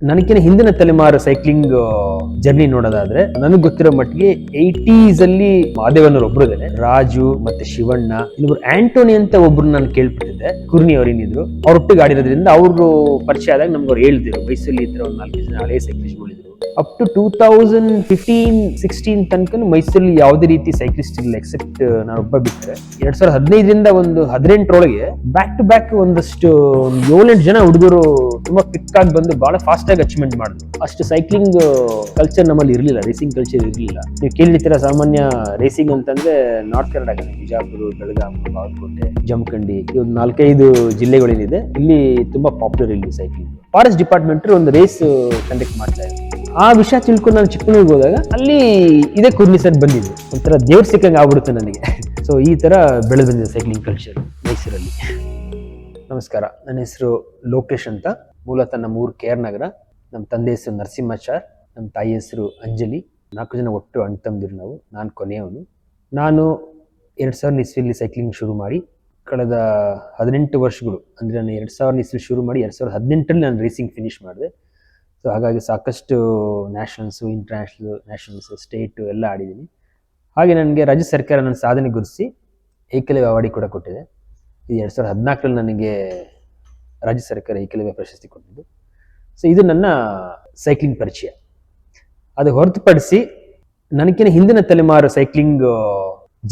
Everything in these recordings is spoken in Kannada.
ನನಗಿನ ಹಿಂದಿನ ತಲೆಮಾರು ಸೈಕ್ಲಿಂಗ್ ಜರ್ನಿ ನೋಡೋದಾದ್ರೆ ನನಗೆ ಗೊತ್ತಿರೋ ಮಟ್ಟಿಗೆ 80s ಅಲ್ಲಿ ಮಾದೇವನವರು ಒಬ್ರು ಇದಾರೆ, ರಾಜು ಮತ್ತೆ ಶಿವಣ್ಣ, ಇನ್ನೊಬ್ರು ಆಂಟೋನಿ ಅಂತ ಒಬ್ರು ನಾನು ಕೇಳ್ಬಿಟ್ಟಿದ್ದೆ. ಕುರ್ನಿ ಅವರೇನಿದ್ರು ಅವ್ರೊಟ್ಟಿಗೆ ಆಡಿರೋದ್ರಿಂದ ಅವರು ಪರಿಚಯ ಆದಾಗ ನಮ್ಗೆ ಅವ್ರು ಹೇಳ್ತಿದ್ರು ಮೈಸೂರಲ್ಲಿ ಇದ್ರೆ ಒಂದು 4 ಜನ ಹಳೆ ಸೈಕ್ಲಿಸ್ಟ್ಗಳಿದ್ರು. ಅಪ್ ಟು 2015-16 ತನಕ ಮೈಸೂರಲ್ಲಿ ಯಾವುದೇ ರೀತಿ ಸೈಕ್ಲಿಸ್ಟ್ ಇಲ್ಲ ಎಕ್ಸೆಪ್ಟ್ ನಾನೊಬ್ಬ ಬಿಟ್ಟರೆ. 2015ರಿಂದ ಒಂದು 18ರೊಳಗೆ ಬ್ಯಾಕ್ ಟು ಬ್ಯಾಕ್ ಒಂದಷ್ಟು 7-8 ಜನ ಹುಡುಗರು ತುಂಬಾ ಕ್ವಿಕ್ ಆಗಿ ಬಂದು ಬಹಳ ಫಾಸ್ಟ್ ಆಗಿ ಅಚೀವ್ಮೆಂಟ್ ಮಾಡಿದ್ರು. ಅಷ್ಟು ಸೈಕ್ಲಿಂಗ್ ಕಲ್ಚರ್ ನಮ್ಮಲ್ಲಿ ಇರಲಿಲ್ಲ, ರೇಸಿಂಗ್ ಕಲ್ಚರ್ ಇರಲಿಲ್ಲ. ನೀವು ಕೇಳಿರ್ತೀರ ಸಾಮಾನ್ಯ ರೇಸಿಂಗ್ ಅಂತಂದ್ರೆ ನಾರ್ತ್ ಕರ್ನಾಟಕ, ಬಿಜಾಪುರ, ಬೆಳಗಾವಿ, ಬಾಗಲಕೋಟೆ, ಜಮಖಂಡಿ, ಈ ಒಂದು 4-5 ಜಿಲ್ಲೆಗಳೇನಿದೆ ಇಲ್ಲಿ ತುಂಬಾ ಪಾಪ್ಯುಲರ್ ಇಲ್ಲಿ ಸೈಕ್ಲಿಂಗ್. ಫಾರೆಸ್ಟ್ ಡಿಪಾರ್ಟ್ಮೆಂಟ್ ಒಂದು ರೇಸ್ ಕಂಡಕ್ಟ್ ಮಾಡ್ತಾ ಇದ್ರು. ಆ ವಿಷಯ ತಿಳ್ಕೊಂಡು ನಾನು ಚಿಕ್ಕಮಗಳೂರಿಗೆ ಹೋದಾಗ ಅಲ್ಲಿ ಇದೇ ಕುರ್ನಿ ಸರ್ ಬಂದಿದ್ದು, ಒಂಥರ ದೇವ್ರ ಸಿಕ್ಕಂಗೆ ಆಗ್ಬಿಡುತ್ತೆ ನನಗೆ. ಸೊ ಈ ತರ ಬೆಳೆದು ಬಂದಿದೆ ಸೈಕ್ಲಿಂಗ್ ಕಲ್ಚರ್ ಮೈಸೂರಲ್ಲಿ. ನಮಸ್ಕಾರ, ನನ್ನ ಹೆಸರು ಲೋಕೇಶ್ ಅಂತ. ಮೂಲತಃ ನಮ್ಮ ಊರು KR ನಗರ. ನಮ್ಮ ತಂದೆ ಹೆಸರು ನರಸಿಂಹಾಚಾರ್, ನಮ್ಮ ತಾಯಿ ಹೆಸರು ಅಂಜಲಿ. 4 ಜನ ಒಟ್ಟು ಅಣ್ಣ ತಮ್ಮದಿರು ನಾವು. ನಾನು ಕೊನೆಯವನು. ನಾನು 2000 ಇಸ್ವಿಯಲ್ಲಿ ಸೈಕ್ಲಿಂಗ್ ಶುರು ಮಾಡಿ ಕಳೆದ 18 ವರ್ಷಗಳು, ಅಂದರೆ ನಾನು 2000 ಇಸ್ವಿ ಶುರು ಮಾಡಿ 2018ರಲ್ಲಿ ನಾನು ರೇಸಿಂಗ್ ಫಿನಿಶ್ ಮಾಡಿದೆ. ಸೊ ಹಾಗಾಗಿ ಸಾಕಷ್ಟು ನ್ಯಾಷನಲ್ಸು, ನ್ಯಾಷನಲ್ಸು, ಸ್ಟೇಟು ಎಲ್ಲ ಆಡಿದ್ದೀನಿ. ಹಾಗೆ ನನಗೆ ರಾಜ್ಯ ಸರ್ಕಾರ ನನ್ನ ಸಾಧನೆ ಗುರುತಿಸಿ ಏಕಲವ್ಯ ಅವಾರ್ಡ್ ಕೂಡ ಕೊಟ್ಟಿದೆ. ಈ 2014ರಲ್ಲಿ ನನಗೆ ರಾಜ್ಯ ಸರ್ಕಾರ ಏಕಲವ್ಯ ಪ್ರಶಸ್ತಿ ಕೊಟ್ಟಿದ್ದು. ಸೊ ಇದು ನನ್ನ ಸೈಕ್ಲಿಂಗ್ ಪರಿಚಯ. ಅದು ಹೊರತುಪಡಿಸಿ ನನಗಿನ ಹಿಂದಿನ ತಲೆಮಾರು ಸೈಕ್ಲಿಂಗ್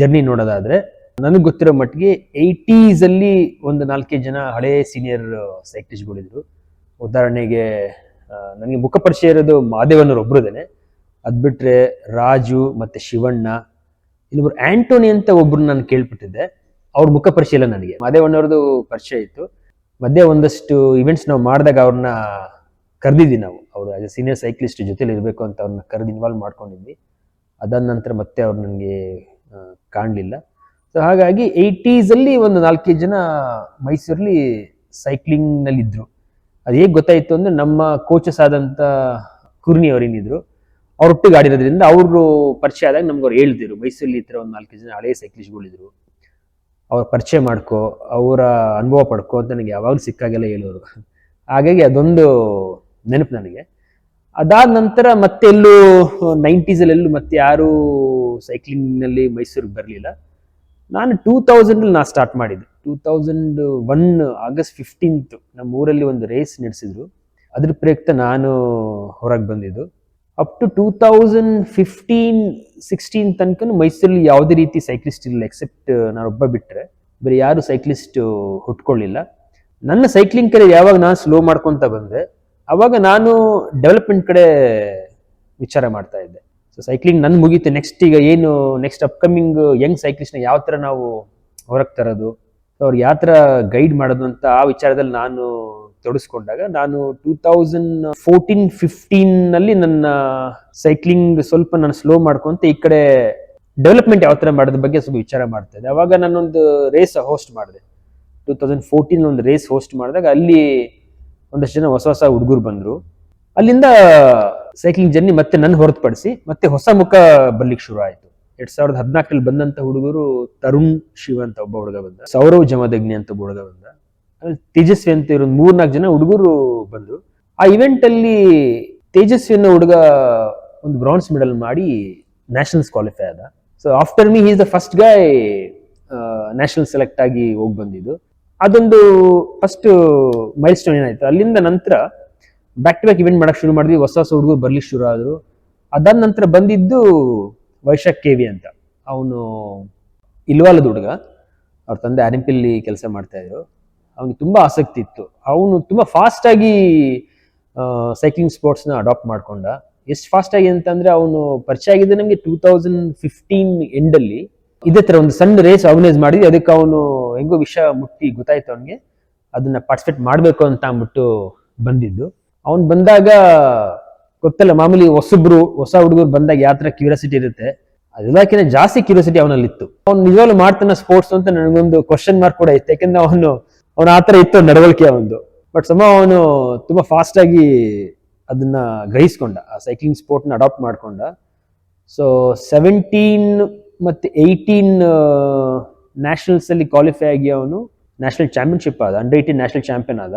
ಜರ್ನಿ ನೋಡೋದಾದ್ರೆ ನನಗೆ ಗೊತ್ತಿರೋ ಮಟ್ಟಿಗೆ 80s ಅಲ್ಲಿ ಒಂದು 4 ಜನ ಹಳೇ ಸೀನಿಯರ್ ಸೈಕ್ಲಿಸ್ಟ್ಗಳಿದ್ರು. ಉದಾಹರಣೆಗೆ ನನಗೆ ಮುಖ ಪರಿಚಯ ಇರೋದು ಮಾದೇವನವರು ಒಬ್ರು ಇದಾನೆ. ಅದ್ ಬಿಟ್ರೆ ರಾಜು ಮತ್ತೆ ಶಿವಣ್ಣ, ಇನ್ನೊಬ್ರು ಆಂಟೋನಿ ಅಂತ ಒಬ್ರು ನಾನು ಕೇಳ್ಬಿಟ್ಟಿದ್ದೆ. ಅವ್ರ ಮುಖ ಪರಿಚಯ ಇಲ್ಲ ನನಗೆ. ಮಾದೇವಣ್ಣವ್ರದ್ದು ಪರಿಚಯ ಇತ್ತು. ಮಧ್ಯೆ ಒಂದಷ್ಟು ಇವೆಂಟ್ಸ್ ನಾವು ಮಾಡಿದಾಗ ಅವ್ರನ್ನ ಕರೆದಿದ್ವಿ ನಾವು. ಅವರು ಆಸ್ ಎ ಸೀನಿಯರ್ ಸೈಕ್ಲಿಸ್ಟ್ ಜೊತೆಲಿ ಇರಬೇಕು ಅಂತ ಅವ್ರನ್ನ ಕರೆದು ಇನ್ವಾಲ್ವ್ ಮಾಡ್ಕೊಂಡಿದ್ವಿ. ಅದಾದ ನಂತರ ಮತ್ತೆ ಅವ್ರು ನನಗೆ ಕಾಣಲಿಲ್ಲ. ಸೊ ಹಾಗಾಗಿ 80s ಅಲ್ಲಿ ಒಂದು 4 ಜನ ಮೈಸೂರಲ್ಲಿ ಸೈಕ್ಲಿಂಗ್ ನಲ್ಲಿ ಇದ್ರು. ಅದು ಹೇಗೆ ಗೊತ್ತಾಯ್ತು ಅಂದ್ರೆ ನಮ್ಮ ಕೋಚಸ್ ಆದಂತ ಕುರ್ನಿ ಅವರೇನಿದ್ರು ಅವ್ರೊಟ್ಟಿಗೆ ಆಡಿರೋದ್ರಿಂದ ಅವರು ಪರಿಚಯ ಆದಾಗ ನಮ್ಗೆ ಅವ್ರು ಹೇಳ್ತಿದ್ರು ಮೈಸೂರಲ್ಲಿ ಇತರ ಒಂದು 4 ಜನ ಹಳೆ ಸೈಕ್ಲಿಸ್ಟ್ಗಳಿದ್ರು, ಅವ್ರ ಪರಿಚಯ ಮಾಡ್ಕೋ, ಅವರ ಅನುಭವ ಪಡ್ಕೋ ಅಂತ ನನಗೆ ಯಾವಾಗಲೂ ಸಿಕ್ಕಾಗೆಲ್ಲ ಹೇಳೋರು. ಹಾಗಾಗಿ ಅದೊಂದು ನೆನಪು ನನಗೆ. ಅದಾದ ನಂತರ ಮತ್ತೆ ಎಲ್ಲೂ 90s ಎಲ್ಲೂ ಮತ್ತೆ ಯಾರು ಸೈಕ್ಲಿಂಗ್ ನಲ್ಲಿ ಮೈಸೂರಿಗೆ ಬರಲಿಲ್ಲ. ನಾನು 2000 ನಾನು ಸ್ಟಾರ್ಟ್ ಮಾಡಿದ್ದೆ. 2001 ಆಗಸ್ಟ್ 15 ನಮ್ಮ ಊರಲ್ಲಿ ಒಂದು ರೇಸ್ ನಡೆಸಿದ್ರು. ಅದ್ರ ಪ್ರಯುಕ್ತ ನಾನು ಹೊರಗೆ ಬಂದಿದ್ದು. ಅಪ್ ಟು 2015-16 ತನಕ ಮೈಸೂರಲ್ಲಿ ಯಾವುದೇ ರೀತಿ ಸೈಕ್ಲಿಸ್ಟ್ ಇಲ್ಲ ಎಕ್ಸೆಪ್ಟ್ ನಾನೊಬ್ಬ ಬಿಟ್ಟರೆ. ಬೇರೆ ಯಾರು ಸೈಕ್ಲಿಸ್ಟ್ ಹುಟ್ಕೊಳ್ಳಿಲ್ಲ. ನನ್ನ ಸೈಕ್ಲಿಂಗ್ ಕಡೆ ಯಾವಾಗ ನಾನು ಸ್ಲೋ ಮಾಡ್ಕೊತ ಬಂದೆ ಅವಾಗ ನಾನು ಡೆವಲಪ್ಮೆಂಟ್ ಕಡೆ ವಿಚಾರ ಮಾಡ್ತಾ ಇದ್ದೆ. ಸೊ ಸೈಕ್ಲಿಂಗ್ ನನ್ ಮುಗೀತು. ಈಗ ಏನು ನೆಕ್ಸ್ಟ್ ಅಪ್ಕಮಿಂಗ್ ಯಂಗ್ ಸೈಕ್ಲಿಸ್ಟ್ನ ಯಾವ ಥರ ನಾವು ಹೊರಗೆ ತರೋದು, ಅವ್ರಿಗೆ ಯಾವ ಥರ ಗೈಡ್ ಮಾಡೋದು ಅಂತ ಆ ವಿಚಾರದಲ್ಲಿ ನಾನು ತೊಡಸ್ಕೊಂಡಾಗ ನಾನು 2014-15 ನನ್ನ ಸೈಕ್ಲಿಂಗ್ ಸ್ವಲ್ಪ ನಾನು ಸ್ಲೋ ಮಾಡ್ಕೊಂತ ಈ ಕಡೆ ಡೆವಲಪ್ಮೆಂಟ್ ಯಾವ ಥರ ಮಾಡೋದ್ರ ಬಗ್ಗೆ ಸ್ವಲ್ಪ ವಿಚಾರ ಮಾಡ್ತಾ ಇದ್ದೆ. ಅವಾಗ ನಾನೊಂದು ರೇಸ್ ಹೋಸ್ಟ್ ಮಾಡಿದೆ. 2014 ಒಂದು ರೇಸ್ ಹೋಸ್ಟ್ ಮಾಡಿದಾಗ ಅಲ್ಲಿ ಒಂದಷ್ಟು ಜನ ಹೊಸ ಹುಡುಗರು ಬಂದರು. ಅಲ್ಲಿಂದ ಸೈಕ್ಲಿಂಗ್ ಜರ್ನಿ ಮತ್ತೆ ನನ್ನ ಹೊರತುಪಡಿಸಿ ಮತ್ತೆ ಹೊಸ ಮುಖ ಬರ್ಲಿಕ್ಕೆ ಶುರು ಆಯಿತು. 2014ರಲ್ಲಿ ಬಂದಂತ ಹುಡುಗರು ತರುಣ್ ಶಿವ ಅಂತ ಒಬ್ಬ ಹುಡುಗ ಬಂದ, ಸೌರವ್ ಜಮದಗ್ನಿ ಅಂತ ಒಬ್ಬ ಹುಡುಗ ಬಂದ, ತೇಜಸ್ವಿ ಅಂತ ಇರೋ 3-4 ಜನ ಹುಡುಗರು ಬಂದ್ರು. ಆ ಇವೆಂಟ್ ಅಲ್ಲಿ ತೇಜಸ್ವಿ ಅನ್ನೋ ಹುಡುಗ ಒಂದು ಬ್ರಾನ್ಸ್ ಮೆಡಲ್ ಮಾಡಿ ನ್ಯಾಷನಲ್ಸ್ ಕ್ವಾಲಿಫೈ ಆದ. So after me is the first Guy national select ಆಗಿ ಹೋಗಿ ಬಂದಿದ್ದು. ಅದೊಂದು ಫಸ್ಟ್ ಮೈಲ್ ಸ್ಟೋನ್ ಏನಾಯ್ತು. ಅಲ್ಲಿಂದ ನಂತರ ಬ್ಯಾಕ್ ಟು ಬ್ಯಾಕ್ ಇವೆಂಟ್ ಮಾಡಕ್ ಶುರು ಮಾಡಿದ್ವಿ. ಹೊಸ ಹುಡುಗರು ಬರ್ಲಿಕ್ಕೆ ಶುರು ಆದ್ರು. ಅದಾದ ನಂತರ ಬಂದಿದ್ದು ವೈಶಾಖ್ KV ಅಂತ. ಅವನು ಇಲ್ವಾಲದ ಹುಡುಗ. ಅವ್ರ ತಂದೆ RMPಲ್ಲಿ ಕೆಲಸ ಮಾಡ್ತಾ ಇದ್ರು. ಅವನಿಗೆ ತುಂಬಾ ಆಸಕ್ತಿ ಇತ್ತು. ಅವನು ತುಂಬಾ ಫಾಸ್ಟ್ ಆಗಿ ಸೈಕ್ಲಿಂಗ್ ಸ್ಪೋರ್ಟ್ಸ್ನ ಅಡಾಪ್ಟ್ ಮಾಡ್ಕೊಂಡ. ಎಷ್ಟು ಫಾಸ್ಟ್ ಆಗಿ ಅಂತಂದ್ರೆ ಅವನು ಪರಿಚಯ ಆಗಿದ್ದೆ ನಮಗೆ 2015 ಎಂಡಲ್ಲಿ. ಇದೇ ತರ ಒಂದು ಸಣ್ಣ ರೇಸ್ ಆರ್ಗನೈಸ್ ಮಾಡಿದ್ವಿ. ಅದಕ್ಕೆ ಅವನು ಹೆಂಗೋ ವಿಷಯ ಮುಟ್ಟಿ ಗೊತ್ತಾಯ್ತು ಅವನಿಗೆ, ಅದನ್ನ ಪಾರ್ಟಿಸಿಪೇಟ್ ಮಾಡಬೇಕು ಅಂತ ಅಂದ್ಬಿಟ್ಟು ಬಂದಿದ್ದು. ಅವನು ಬಂದಾಗ ಗೊತ್ತಲ್ಲ ಮಾಮೂಲಿ ಹೊಸ ಹುಡುಗರು ಬಂದಾಗ ಯಾವ ತರ ಕ್ಯೂರಿಯಾಸಿಟಿ ಇರುತ್ತೆ, ಅದಕ್ಕಿಂತ ಜಾಸ್ತಿ ಕ್ಯೂರಿಯಾಸಿಟಿ ಅವನಲ್ಲಿತ್ತು. ಅವ್ನು ನಿಜವಾಗ್ಲೂ ಮಾಡ್ತಾನ ಸ್ಪೋರ್ಟ್ಸ್ ಅಂತ ನನಗೊಂದು ಕ್ವಶನ್ ಮಾರ್ಕ್ ಕೂಡ ಇತ್ತು. ಯಾಕಂದ್ರೆ ಅವನು ಆತರ ಇತ್ತು ನಡವಳಿಕೆ ಅವನು. ಬಟ್ ಅವನು ತುಂಬಾ ಫಾಸ್ಟ್ ಆಗಿ ಅದನ್ನ ಗ್ರಹಿಸ್ಕೊಂಡ, ಆ ಸೈಕ್ಲಿಂಗ್ ಸ್ಪೋರ್ಟ್ನ ಅಡಾಪ್ಟ್ ಮಾಡ್ಕೊಂಡ. ಸೊ 17 ಮತ್ತೆ 18 ನ್ಯಾಷನಲ್ಸ್ ಅಲ್ಲಿ ಕ್ವಾಲಿಫೈ ಆಗಿ ಅವನು ನ್ಯಾಷನಲ್ ಚಾಂಪಿಯನ್ಶಿಪ್ ಆದ, ಅಂಡರ್ 18 ನ್ಯಾಷನಲ್ ಚಾಂಪಿಯನ್ ಆದ.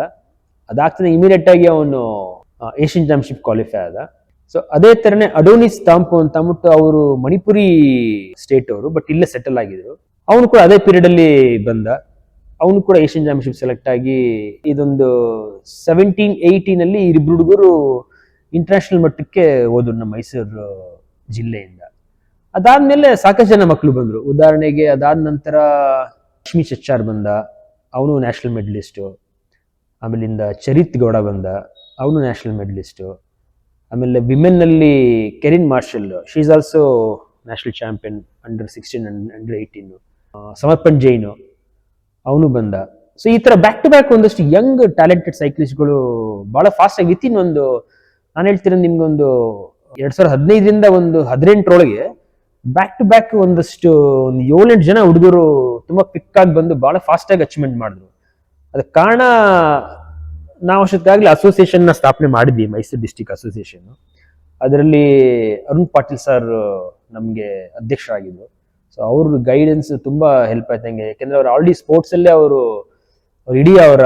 ಅದಾಗ್ತಾನೆ ಇಮಿಡಿಯೇಟ್ ಆಗಿ ಅವನು ಏಷ್ಯನ್ ಚಾಂಪಿಯನ್ಶಿಪ್ ಕ್ವಾಲಿಫೈ ಆದ. ಸೊ ಅದೇ ತರನೇ ಅಡೋನಿಸ್ ತಾಂಪು ಅಂತ ಅಂದ್ಬಿಟ್ಟು ಅವರು ಮಣಿಪುರಿ ಸ್ಟೇಟ್ ಅವರು, ಬಟ್ ಇಲ್ಲೇ ಸೆಟಲ್ ಆಗಿದ್ರು. ಅವನು ಕೂಡ ಅದೇ ಪೀರಿಯಡ್ ಅಲ್ಲಿ ಬಂದ. ಅವನು ಕೂಡ ಏಷ್ಯನ್ ಚಾಂಪಿಯನ್ಶಿಪ್ ಸೆಲೆಕ್ಟ್ ಆಗಿ ಇದೊಂದು 17-18 ಅಲ್ಲಿ ಇಬ್ಬರು ಹುಡುಗರು ಇಂಟರ್ನ್ಯಾಷನಲ್ ಮಟ್ಟಕ್ಕೆ ಹೋದ್ರು ನಮ್ಮ ಮೈಸೂರು ಜಿಲ್ಲೆಯಿಂದ. ಅದಾದ್ಮೇಲೆ ಸಾಕಷ್ಟು ಜನ ಮಕ್ಕಳು ಬಂದ್ರು. ಉದಾಹರಣೆಗೆ ಅದಾದ ನಂತರ ಲಕ್ಷ್ಮೀ ಚಚ್ಚಾರ್ ಬಂದ, ಅವನು ನ್ಯಾಷನಲ್ ಮೆಡಲಿಸ್ಟು. ಆಮೇಲಿಂದ ಚರಿತ್ ಗೌಡ ಬಂದ, ಅವನು ನ್ಯಾಷನಲ್ ಮೆಡಲಿಸ್ಟು. ಆಮೇಲೆ ವಿಮೆನ್ ನಲ್ಲಿ Kerin Marshal, she is also national champion under 16 under 18. Samarpan Jain ಅವನು ಬಂದ. ಸೊ ಈ ತರ ಬ್ಯಾಕ್ ಟು ಬ್ಯಾಕ್ ಒಂದಷ್ಟು ಯಂಗ್ ಟ್ಯಾಲೆಂಟೆಡ್ ಸೈಕ್ಲಿಸ್ಟ್ಗಳು ಬಹಳ ಫಾಸ್ಟ್ ಆಗಿ ವಿತಿನ್ ಒಂದು, ನಾನು ಹೇಳ್ತಿರೋದು ನಿಮ್ಗೊಂದು 2015ರಿಂದ ಒಂದು 18ರೊಳಗೆ ಬ್ಯಾಕ್ ಟು ಬ್ಯಾಕ್ ಒಂದಷ್ಟು ಒಂದು 7-8 ಜನ ಹುಡುಗರು ತುಂಬಾ ಪಿಕ್ ಆಗಿ ಬಂದು ಬಹಳ ಫಾಸ್ಟ್ ಆಗಿ ಅಚೀವ್ಮೆಂಟ್ ಮಾಡಿದ್ರು. ಅದಕ್ಕೆ ಕಾರಣ ನಾವು ಅಷ್ಟೊತ್ತಾಗ್ಲೇ ಅಸೋಸಿಯೇಷನ್ ನ ಸ್ಥಾಪನೆ ಮಾಡಿದ್ವಿ, ಮೈಸೂರು ಡಿಸ್ಟಿಕ್ ಅಸೋಸಿಯೇಷನ್. ಅದರಲ್ಲಿ ಅರುಣ್ ಪಾಟೀಲ್ ಸರ್ ನಮ್ಗೆ ಅಧ್ಯಕ್ಷರಾಗಿದ್ರು. ಸೊ ಅವ್ರ ಗೈಡೆನ್ಸ್ ತುಂಬಾ ಹೆಲ್ಪ್ ಆಯ್ತು ನಂಗೆ. ಯಾಕಂದ್ರೆ ಅವ್ರು ಆಲ್ರೆಡಿ ಸ್ಪೋರ್ಟ್ಸ್ ಅಲ್ಲೇ ಅವರು ಇಡೀ ಅವರ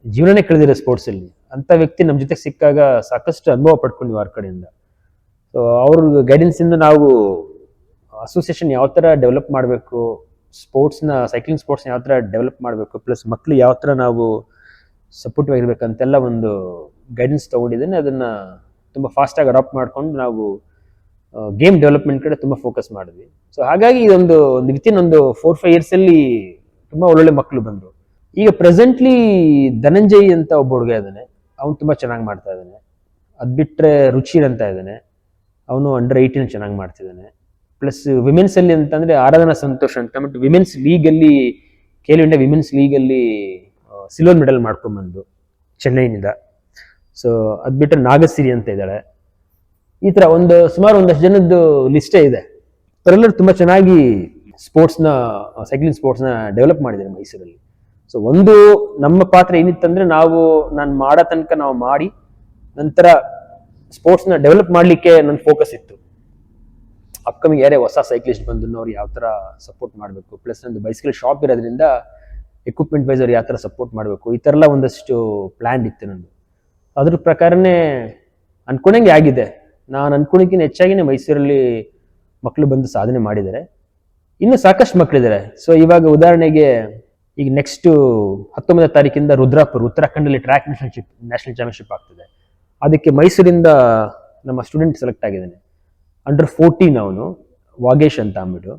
ಜೀವನನೇ ಕಳೆದಿರೋ ಸ್ಪೋರ್ಟ್ಸ್ ಅಲ್ಲಿ. ಅಂತ ವ್ಯಕ್ತಿ ನಮ್ಮ ಜೊತೆ ಸಿಕ್ಕಾಗ ಸಾಕಷ್ಟು ಅನುಭವ ಪಡ್ಕೊಂಡ್ವಿ ಅವ್ರ ಕಡೆಯಿಂದ. ಸೊ ಅವ್ರ ಗೈಡೆನ್ಸ್ ಇಂದ ನಾವು ಅಸೋಸಿಯೇಷನ್ ಯಾವ ತರ ಡೆವಲಪ್ ಮಾಡಬೇಕು, ಸ್ಪೋರ್ಟ್ಸ್ನ ಸೈಕ್ಲಿಂಗ್ ಸ್ಪೋರ್ಟ್ಸ್ನ ಯಾವ ತರ ಡೆವಲಪ್ ಮಾಡಬೇಕು, ಪ್ಲಸ್ ಮಕ್ಳು ಯಾವ ತರ ನಾವು ಸಪೋರ್ಟಿವ್ ಆಗಿರ್ಬೇಕಂತೆಲ್ಲ ಒಂದು ಗೈಡೆನ್ಸ್ ತಗೊಂಡಿದ್ದೇನೆ. ಅದನ್ನ ತುಂಬಾ ಫಾಸ್ಟ್ ಆಗಿ ಅಡಾಪ್ಟ್ ಮಾಡ್ಕೊಂಡು ನಾವು ಗೇಮ್ ಡೆವಲಪ್ಮೆಂಟ್ ಕಡೆ ತುಂಬಾ ಫೋಕಸ್ ಮಾಡಿದ್ವಿ. ಸೊ ಹಾಗಾಗಿ ಇದೊಂದು ವಿತಿನ್ ಒಂದು 4-5 ಇಯರ್ಸ್ ಅಲ್ಲಿ ತುಂಬಾ ಒಳ್ಳೊಳ್ಳೆ ಮಕ್ಕಳು ಬಂದ್ರು. ಈಗ ಪ್ರೆಸೆಂಟ್ಲಿ ಧನಂಜಯ್ ಅಂತ ಒಬ್ಬ ಹುಡುಗ ಇದ್ದಾನೆ, ಅವ್ನು ತುಂಬಾ ಚೆನ್ನಾಗಿ ಮಾಡ್ತಾ ಇದ್ದಾನೆ. ಅದ್ ಬಿಟ್ರೆ ರುಚಿರ್ ಅಂತ ಇದ್ದಾನೆ, ಅವನು ಅಂಡರ್ 18 ಚೆನ್ನಾಗಿ ಮಾಡ್ತಿದ್ದಾನೆ. ಪ್ಲಸ್ ವಿಮೆನ್ಸ್ ಅಲ್ಲಿ ಅಂತಂದ್ರೆ ಆರಾಧನಾ ಸಂತೋಷ್ ಅಂತ ಬಟ್ ವಿಮೆನ್ಸ್ ಲೀಗ್ ಅಲ್ಲಿ, ಖೇಲೋ ಇಂಡಿಯಾ ವಿಮೆನ್ಸ್ ಲೀಗ್ ಅಲ್ಲಿ ಸಿಲ್ವರ್ ಮೆಡಲ್ ಮಾಡ್ಕೊಂಡ್ಬಂದು ಚೆನ್ನೈನಿಂದ. ಸೊ ಅದ್ ಬಿಟ್ರೆ ನಾಗಸಿರಿ ಅಂತ ಇದ್ದಾಳೆ. ಈ ತರ ಸುಮಾರು ಒಂದಷ್ಟು ಜನದ್ದು ಲಿಸ್ಟೇ ಇದೆ. ಅವರೆಲ್ಲರೂ ತುಂಬಾ ಚೆನ್ನಾಗಿ ಸ್ಪೋರ್ಟ್ಸ್ನ, ಸೈಕ್ಲಿಂಗ್ ಸ್ಪೋರ್ಟ್ಸ್ನ ಡೆವಲಪ್ ಮಾಡಿದ್ದಾರೆ ಮೈಸೂರಲ್ಲಿ. ಸೊ ಒಂದು ನಮ್ಮ ಪಾತ್ರ ಏನಿತ್ತಂದ್ರೆ ನಾನು ಮಾಡೋ ತನಕ ನಾವು ಮಾಡಿ ನಂತರ ಸ್ಪೋರ್ಟ್ಸ್ನ ಡೆವಲಪ್ ಮಾಡಲಿಕ್ಕೆ ನನ್ನ ಫೋಕಸ್ ಇತ್ತು. ಅಪ್ಕಮಿಂಗ್ ಯಾರೇ ಹೊಸ ಸೈಕ್ಲಿಸ್ಟ್ ಬಂದು ಅವ್ರು ಯಾವ ತರ ಸಪೋರ್ಟ್ ಮಾಡಬೇಕು, ಪ್ಲಸ್ ನಂದು ಬೈಸಿಕಲ್ ಶಾಪ್ ಇರೋದ್ರಿಂದ ಎಕ್ವಿಪ್ಮೆಂಟ್ ವೈಸ್ ಅವ್ರು ಯಾವ ತರ ಸಪೋರ್ಟ್ ಮಾಡಬೇಕು, ಈ ತರ ಎಲ್ಲ ಒಂದಷ್ಟು ಪ್ಲಾನ್ ಇತ್ತು ನಂದು. ಅದ್ರ ಪ್ರಕಾರನೇ ಅನ್ಕೊಂಡಂಗೆ ಆಗಿದೆ. ನಾನು ಅನ್ಕೊಂಡಿದ್ದಕ್ಕಿಂತ ಹೆಚ್ಚಾಗಿನೇ ಮೈಸೂರಲ್ಲಿ ಮಕ್ಕಳು ಬಂದು ಸಾಧನೆ ಮಾಡಿದ್ದಾರೆ. ಇನ್ನು ಸಾಕಷ್ಟು ಮಕ್ಕಳಿದ್ದಾರೆ. ಸೊ ಇವಾಗ ಉದಾಹರಣೆಗೆ ಈಗ ನೆಕ್ಸ್ಟ್ 19ನೇ ತಾರೀಕಿಂದ ರುದ್ರಾಪುರ್ ಉತ್ತರಾಖಂಡಲ್ಲಿ ಟ್ರ್ಯಾಕ್ ನ್ಯಾಷನಲ್ ಚಾಂಪಿಯನ್ಶಿಪ್ ಆಗ್ತದೆ. ಅದಕ್ಕೆ ಮೈಸೂರಿಂದ ನಮ್ಮ ಸ್ಟೂಡೆಂಟ್ ಸೆಲೆಕ್ಟ್ ಆಗಿದ್ದಾನೆ, ಅಂಡರ್ 14 ಅವನು, ವಾಗೇಶ್ ಅಂತ ಅಂದ್ಬಿಟ್ಟು.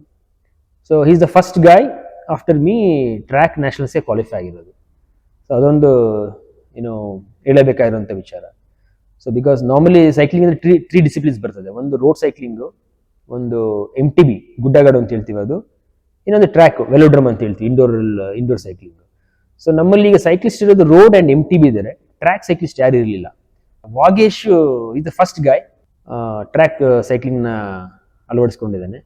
So is the first guy after me track ನ್ಯಾಷನಲ್ಸ್ಗೆ ಕ್ವಾಲಿಫೈ ಆಗಿರೋದು. ಸೊ ಅದೊಂದು ಏನು ಹೇಳಬೇಕಾಗಿರುವಂಥ ವಿಚಾರ. ಸೊ ಬಿಕಾಸ್ ನಾರ್ಮಲಿ ಸೈಕ್ಲಿಂಗ್ ಅಂದ್ರೆ ತ್ರೀ ಡಿಸಿಪ್ಲಿನ್ಸ್ ಬರ್ತದೆ. ಒಂದು ರೋಡ್ ಸೈಕ್ಲಿಂಗು, ಒಂದು MTB ಗುಡ್ಡಗಾಡು ಅಂತ ಹೇಳ್ತೀವಿ ಅದು, ಇನ್ನೊಂದು ಟ್ರ್ಯಾಕ್ ವೆಲೋಡ್ರಮ್ ಅಂತ ಹೇಳ್ತೀವಿ, ಇಂಡೋರ್ ಸೈಕ್ಲಿಂಗ್. ಸೊ ನಮ್ಮಲ್ಲಿ ಈಗ ಸೈಕ್ಲಿಸ್ಟ್ ಇರೋದು ರೋಡ್ ಅಂಡ್ MTB ಇದ್ದಾರೆ, ಟ್ರ್ಯಾಕ್ ಸೈಕ್ಲಿಸ್ಟ್ ಯಾರು ಇರಲಿಲ್ಲ. Vagesh is the first guy track cycling ನ ಅಳವಡಿಸ್ಕೊಂಡಿದ್ದಾನೆ.